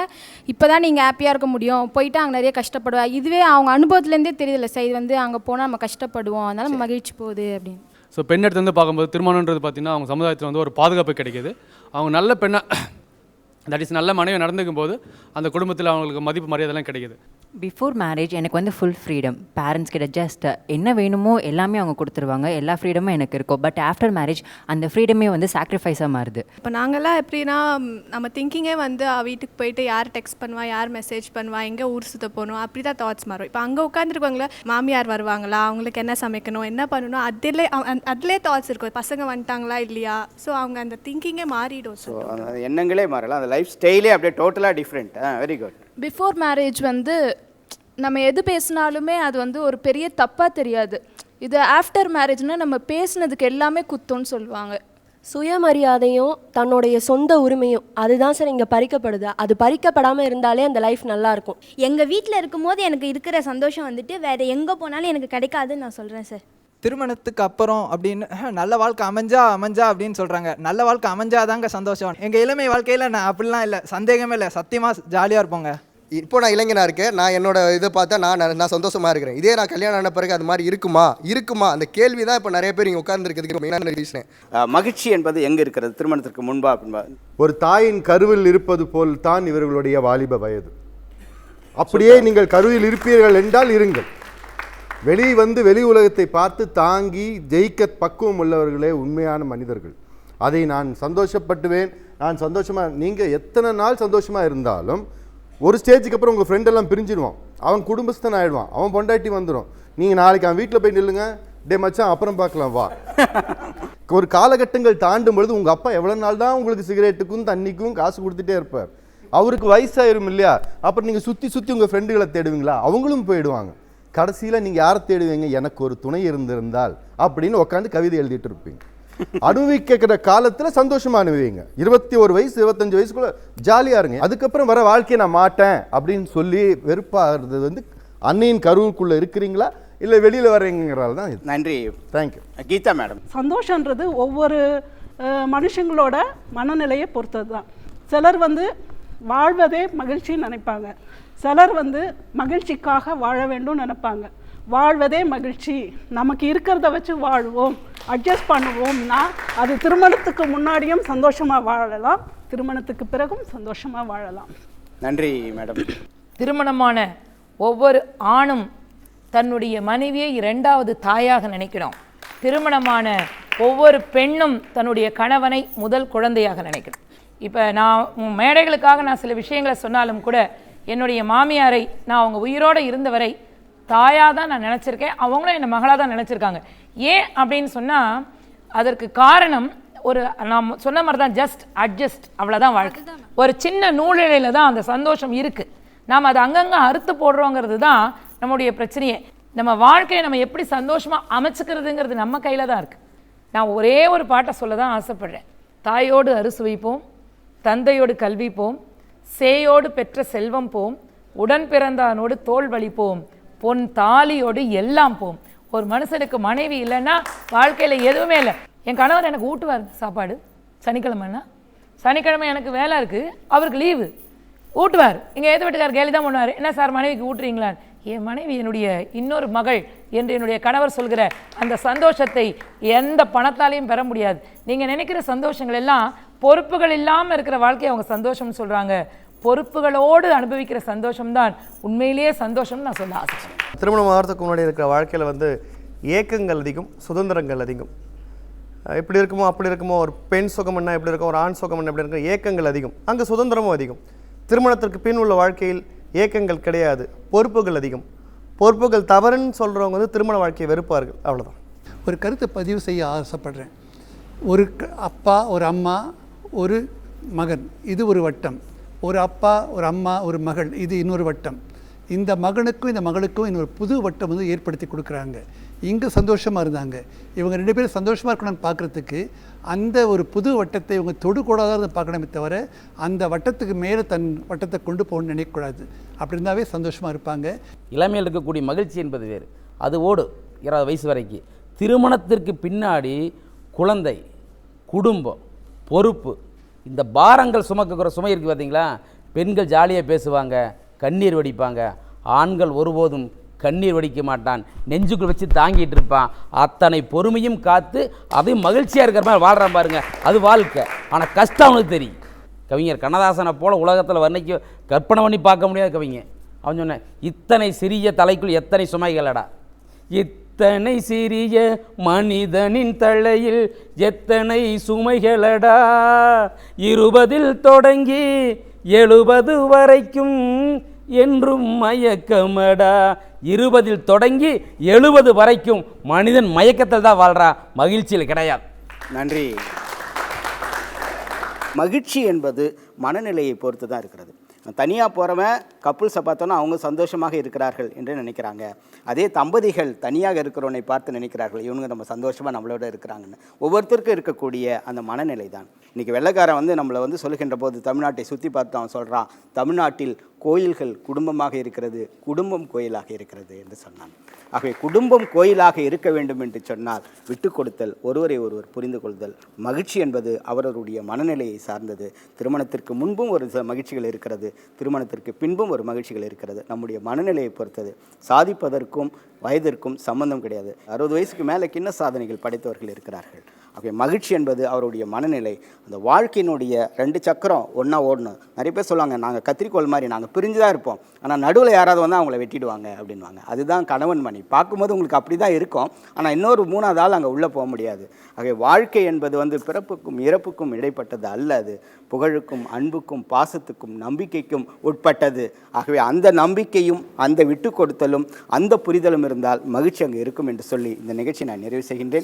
இப்போ தான் நீங்கள் ஹாப்பியாக இருக்க முடியும், போயிட்டு அங்கே நிறைய கஷ்டப்படுவா. இதுவே அவங்க அனுபவத்துலேருந்தே தெரியல சார், இது வந்து அங்கே போனால் நம்ம கஷ்டப்படுவோம், அதனால மகிழ்ச்சி போகுது அப்படின்னு. ஸோ பெண் எடுத்து வந்து பார்க்கும்போது திருமணன்றது பார்த்திங்கன்னா அவங்க சமுதாயத்தில் வந்து ஒரு பாதுகாப்பு கிடைக்கிது. அவங்க நல்ல பெண்ணாக தட் இஸ் நல்ல மனைவி நடந்துக்கும் போது அந்த குடும்பத்தில் அவங்களுக்கு மதிப்பு மரியாதைலாம் கிடைக்கிது. பிஃபோர் மேரேஜ் எனக்கு வந்து ஃபுல் ஃப்ரீடம். பேரண்ட்ஸ் கிட்ட ஜஸ்ட் என்ன வேணுமோ எல்லாமே அவங்க கொடுத்துருவாங்க, எல்லா ஃப்ரீடமும் எனக்கு இருக்கும். பட் ஆஃப்டர் மேரேஜ் அந்த ஃப்ரீடமே வந்து சாக்ரிஃபைஸாக மாறுது. இப்போ நாங்கள்லாம் எப்படின்னா நம்ம திங்கிங்கே வந்து வீட்டுக்கு போயிட்டு யார் டெக்ஸ்ட் பண்ணுவா, யார் மெசேஜ் பண்ணுவா, எங்கே ஊர் சுற்ற போகணும், அப்படி தான் தாட்ஸ் மாறும். இப்போ அங்கே உட்காந்துருக்கவங்கள மாமியார் வருவாங்களா, அவங்களுக்கு என்ன சமைக்கணும், என்ன பண்ணணும், அதிலே தாட்ஸ் இருக்கும். பசங்க வந்துட்டாங்களா இல்லையா, ஸோ அவங்க அந்த திங்கிங்கே மாறிடும். ஸோ அந்த எண்ணங்களே மாறலாம், அந்த லைஃப் ஸ்டைலே அப்படியே டோட்டலாக different. Very good. Before marriage வந்து நம்ம எது பேசினாலுமே அது வந்து ஒரு பெரிய தப்பாக தெரியாது. இது ஆஃப்டர் மேரேஜ்னால் நம்ம பேசுனதுக்கு எல்லாமே குத்தோன்னு சொல்லுவாங்க. சுயமரியாதையும் தன்னுடைய சொந்த உரிமையும் அதுதான் சார் இங்கே பறிக்கப்படுது. அது பறிக்கப்படாமல் இருந்தாலே அந்த லைஃப் நல்லாயிருக்கும். எங்கள் வீட்டில் இருக்கும்போது எனக்கு இருக்கிற சந்தோஷம் வந்துட்டு வேறு எங்கே போனாலும் எனக்கு கிடைக்காதுன்னு நான் சொல்கிறேன் சார். திருமணத்துக்கு அப்புறம் அப்படின்னு நல்ல வாழ்க்கை அமைஞ்சா அப்படின்னு சொல்கிறாங்க. நல்ல வாழ்க்கை அமைஞ்சாதாங்க சந்தோஷம். எங்கள் இளமை வாழ்க்கையில் நான் அப்படிலாம் இல்லை, சந்தேகமே இல்லை, சத்தியமாக ஜாலியாக இருப்போங்க. இப்போ நான் இளைஞனாக இருக்கேன், நான் என்னோட இதை பார்த்தா நான் சந்தோஷமாக இருக்கிறேன். இதே நான் கல்யாணம் ஆன பிறகு அது மாதிரி இருக்குமா அந்த கேள்வி தான் இப்போ நிறைய பேர் இங்கே உட்கார்ந்துருக்கிறதுக்கு மெயினான ரீசன். மகிழ்ச்சி என்பது எங்கே இருக்கிறது? திருமணத்திற்கு முன்பா அப்படின்பா? ஒரு தாயின் கருவில் இருப்பது போல் தான் இவர்களுடைய வாலிப வயது. அப்படியே நீங்கள் கருவில் இருப்பீர்கள் என்றால் இருங்கள். வெளி உலகத்தை பார்த்து தாங்கி ஜெயிக்க பக்குவம் உள்ளவர்களே உண்மையான மனிதர்கள். அதை நான் சந்தோஷப்பட்டுவேன். நான் சந்தோஷமாக, நீங்கள் எத்தனை நாள் சந்தோஷமாக இருந்தாலும் ஒரு ஸ்டேஜுக்கு அப்புறம் உங்கள் ஃப்ரெண்டெல்லாம் பிரிஞ்சிடுவான், அவன் குடும்பஸ்தன் ஆகிடுவான், அவன் பொண்டாட்டி வந்துடும். நீங்கள் நாளைக்கு அவன் வீட்டில் போய் நில்லுங்க, டே மச்சான் அப்புறம் பார்க்கலாம் வா. ஒரு காலகட்டங்கள் தாண்டும் பொழுது உங்கள் அப்பா எவ்வளோ நாள் தான் உங்களுக்கு சிகரெட்டுக்கும் தண்ணிக்கும் காசு கொடுத்துட்டே இருப்பார். அவருக்கு வயசாயிரும் இல்லையா? அப்புறம் நீங்கள் சுற்றி உங்கள் ஃப்ரெண்டுகளை தேடுவீங்களா? அவங்களும் போயிடுவாங்க. கடைசியில் நீங்கள் யாரை தேடுவீங்க? எனக்கு ஒரு துணை இருந்திருந்தால் அப்படின்னு உட்காந்து கவிதை எழுதிட்டு இருப்பீங்க. அனுபவிக்கிற காலத்தில் சந்தோஷமா அனுபவிங்க. 21 வயசு 25 வயசுக்குள்ள ஜாலியாக இருங்க. அதுக்கப்புறம் வர வாழ்க்கையை நான் மாட்டேன் அப்படின்னு சொல்லி வெறுப்பாகிறது வந்து அன்னையின் கருவுக்குள்ளே இருக்கிறீங்களா இல்லை வெளியில் வர்றீங்கிறால தான். நன்றி, தேங்க்யூ. கீதா மேடம். சந்தோஷன்றது ஒவ்வொரு மனுஷங்களோட மனநிலையை பொறுத்தது தான். சிலர் வந்து வாழ்வதே மகிழ்ச்சின்னு நினைப்பாங்க, சிலர் வந்து மகிழ்ச்சிக்காக வாழ வேண்டும் நினைப்பாங்க. வாழ்வதே மகிழ்ச்சி, நமக்கு இருக்கிறத வச்சு வாழ்வோம், அட்ஜஸ்ட் பண்ணுவோம்னா அது திருமணத்துக்கு முன்னாடியும் சந்தோஷமாக வாழலாம், திருமணத்துக்கு பிறகும் சந்தோஷமாக வாழலாம். நன்றி மேடம். திருமணமான ஒவ்வொரு ஆணும் தன்னுடைய மனைவியை 2வது தாயாக நினைக்கணும். திருமணமான ஒவ்வொரு பெண்ணும் தன்னுடைய கணவனை முதல் குழந்தையாக நினைக்கணும். இப்போ நான் மேடைகளுக்காக நான் சில விஷயங்களை சொன்னாலும் கூட என்னுடைய மாமியாரை நான் அவங்க உயிரோடு இருந்தவரை தாயாக தான் நான் நினச்சிருக்கேன், அவங்களும் என்னை மகளாக தான் நினச்சிருக்காங்க. ஏன் அப்படின்னு சொன்னால் அதற்கு காரணம் நான் சொன்ன மாதிரி தான், ஜஸ்ட் அட்ஜஸ்ட், அவ்வளோதான் வாழ்க்கை. ஒரு சின்ன நூலிழையில் தான் அந்த சந்தோஷம் இருக்குது. நாம் அதை அங்கங்கே அறுத்து போடுறோங்கிறது தான் நம்முடைய பிரச்சனையே. நம்ம வாழ்க்கையை நம்ம எப்படி சந்தோஷமாக அமைச்சுக்கிறதுங்கிறது நம்ம கையில் தான் இருக்குது. நான் ஒரே ஒரு பாட்டை சொல்ல தான் ஆசைப்படுறேன். தாயோடு அறுசுவைப்போம், தந்தையோடு கல்வி போம், சேயோடு பெற்ற செல்வம் போம், உடன் பிறந்தானோடு தோல் வலிப்போம், பொன் தாலியோடு எல்லாம் போம். ஒரு மனுஷனுக்கு மனைவி இல்லைன்னா வாழ்க்கையில் எதுவுமே இல்லை. என் கணவர் எனக்கு ஊட்டுவார் சாப்பாடு. சனிக்கிழமைன்னா சனிக்கிழமை எனக்கு வேலை இருக்குது, அவருக்கு லீவு, ஊட்டுவார். இங்கே எது வீட்டுக்கார் கேலி தான் பண்ணுவார், என்ன சார் மனைவிக்கு ஊட்டுறீங்களான்னு. என் மனைவி என்னுடைய இன்னொரு மகள் என்று என்னுடைய கணவர் சொல்கிற அந்த சந்தோஷத்தை எந்த பணத்தாலையும் பெற முடியாது. நீங்கள் நினைக்கிற சந்தோஷங்கள் எல்லாம் பொறுப்புகள் இல்லாமல் இருக்கிற வாழ்க்கையை அவங்க சந்தோஷம்னு சொல்கிறாங்க. பொறுப்புகளோடு அனுபவிக்கிற சந்தோஷம்தான் உண்மையிலேயே சந்தோஷம்னு நான் சொல்ல ஆசைப்பேன். திருமணம் ஆகிறதுக்கு முன்னாடி இருக்கிற வாழ்க்கையில் வந்து ஏக்கங்கள் அதிகம், சுதந்திரங்கள் அதிகம். இப்படி இருக்குமோ அப்படி இருக்குமோ, ஒரு பெண் சுகம்னா எப்படி இருக்கும், ஒரு ஆண் சுகம்னா எப்படி இருக்கும், ஏக்கங்கள் அதிகம். அங்கே சுதந்திரமும் அதிகம். திருமணத்திற்கு பின் உள்ள வாழ்க்கையில் ஏக்கங்கள் கிடையாது, பொறுப்புகள் அதிகம். பொறுப்புகள் தவறுன்னு சொல்கிறவங்க வந்து திருமண வாழ்க்கையை வெறுப்பார்கள். அவ்வளோதான். ஒரு கருத்தை பதிவு செய்ய ஆசைப்படுறேன். ஒரு அப்பா, ஒரு அம்மா, ஒரு மகன், இது ஒரு வட்டம். ஒரு அப்பா, ஒரு அம்மா, ஒரு மகள், இது இன்னொரு வட்டம். இந்த மகனுக்கும் இந்த மகளுக்கும் இன்னொரு புது வட்டம் வந்து ஏற்படுத்தி கொடுக்குறாங்க. இங்கே சந்தோஷமாக இருந்தாங்க, இவங்க 2 பேரும் சந்தோஷமாக இருக்கணும்னு பார்க்குறதுக்கு அந்த ஒரு புது வட்டத்தை இவங்க தொடுக்கூடாத பார்க்கணுமே தவிர அந்த வட்டத்துக்கு மேலே தன் வட்டத்தை கொண்டு போகணும்னு நினைக்கக்கூடாது. அப்படி இருந்தாவே சந்தோஷமாக இருப்பாங்க. இளமையில் இருக்கக்கூடிய மகிழ்ச்சி என்பது வேறு, அது ஓடு 20 வயசு வரைக்கும். திருமணத்திற்கு பின்னாடி குழந்தை, குடும்பம், பொறுப்பு, இந்த பாரங்கள் சுமக்கிற சுமை இருக்குது பார்த்தீங்களா. பெண்கள் ஜாலியாக பேசுவாங்க, கண்ணீர் வடிப்பாங்க. ஆண்கள் ஒருபோதும் கண்ணீர் வடிக்க மாட்டான், நெஞ்சுக்குள் வச்சு தாங்கிட்டு இருப்பான். அத்தனை பொறுமையும் காத்து அதையும் மகிழ்ச்சியாக இருக்கிற மாதிரி வாழ்கிறான் பாருங்க, அது வாழ்க்கை. ஆனால் கஷ்டம் அவனுக்கு தெரியும். கவிஞர் கண்ணதாசனை போல உலகத்தில் வர்ணிக்க கற்பனை பண்ணி பார்க்க முடியாத கவிஞர். அவன் சொன்னேன், இத்தனை சிறிய தலைக்குள் எத்தனை சுமைகளடா, இத்தனை சிறிய மனிதனின் தலையில் எத்தனை சுமைகளடா, 20 தொடங்கி 70 வரைக்கும் என்றும் மயக்கமடா. 20 தொடங்கி 70 வரைக்கும் மனிதன் மயக்கத்தில் தான் வாழ்றா, மகிழ்ச்சியில் கிடையாது. நன்றி. மகிழ்ச்சி என்பது மனநிலையை பொறுத்து தான் இருக்கிறது. தனியாக போகிறவன் கப்புள்ஸை பார்த்தோன்னா அவங்க சந்தோஷமாக இருக்கிறார்கள் என்று நினைக்கிறாங்க. அதே தம்பதிகள் தனியாக இருக்கிறவனை பார்த்து நினைக்கிறார்கள், இவங்க நம்ம சந்தோஷமாக நம்மளோட இருக்கிறாங்கன்னு. ஒவ்வொருத்தருக்கும் இருக்கக்கூடிய அந்த மனநிலை தான். இன்றைக்கி வெள்ளைக்காரன் வந்து நம்மளை வந்து சொல்லுகின்ற போது தமிழ்நாட்டை சுற்றி பார்த்து அவன் சொல்கிறான், தமிழ்நாட்டில் கோயில்கள் குடும்பமாக இருக்கிறது, குடும்பம் கோயிலாக இருக்கிறது என்று சொன்னான். ஆகவே குடும்பம் கோயிலாக இருக்க வேண்டும் என்று சொன்னால் விட்டு கொடுத்தல், ஒருவரை ஒருவர் புரிந்து கொள்தல். மகிழ்ச்சி என்பது அவரவருடைய மனநிலையை சார்ந்தது. திருமணத்திற்கு முன்பும் ஒரு மகிழ்ச்சிகள் இருக்கிறது, திருமணத்திற்கு பின்பும் ஒரு மகிழ்ச்சிகள் இருக்கிறது. நம்முடைய மனநிலையை பொறுத்தது. சாதிப்பதற்கும் வயதிற்கும் சம்பந்தம் கிடையாது. 60 வயசுக்கு மேலே கிண்ண சாதனைகள் படைத்தவர்கள் இருக்கிறார்கள். ஆகவே மகிழ்ச்சி என்பது அவருடைய மனநிலை. அந்த வாழ்க்கையினுடைய 2 சக்கரம் ஒன்றா ஓடணும். நிறைய பேர் சொல்லுவாங்க, நாங்கள் கத்திரிக்கோள் மாதிரி நாங்கள் பிரிஞ்சு தான் இருப்போம், ஆனால் நடுவில் யாராவது வந்து அவங்கள வெட்டிடுவாங்க அப்படின்வாங்க. அதுதான் கணவன் மனைவி. பார்க்கும்போது உங்களுக்கு அப்படி தான் இருக்கும், ஆனால் இன்னொரு 3வது ஆள் அங்கே உள்ளே போக முடியாது. ஆகவே வாழ்க்கை என்பது வந்து பிறப்புக்கும் இறப்புக்கும் இடைப்பட்டது அல்ல, அது புகழுக்கும் அன்புக்கும் பாசத்துக்கும் நம்பிக்கைக்கும் உட்பட்டது. ஆகவே அந்த நம்பிக்கையும் அந்த விட்டு கொடுத்தலும் அந்த புரிதலும் இருந்தால் மகிழ்ச்சி அங்கே இருக்கும் என்று சொல்லி இந்த நிகழ்ச்சி நான் நிறைவு செய்கின்றேன்.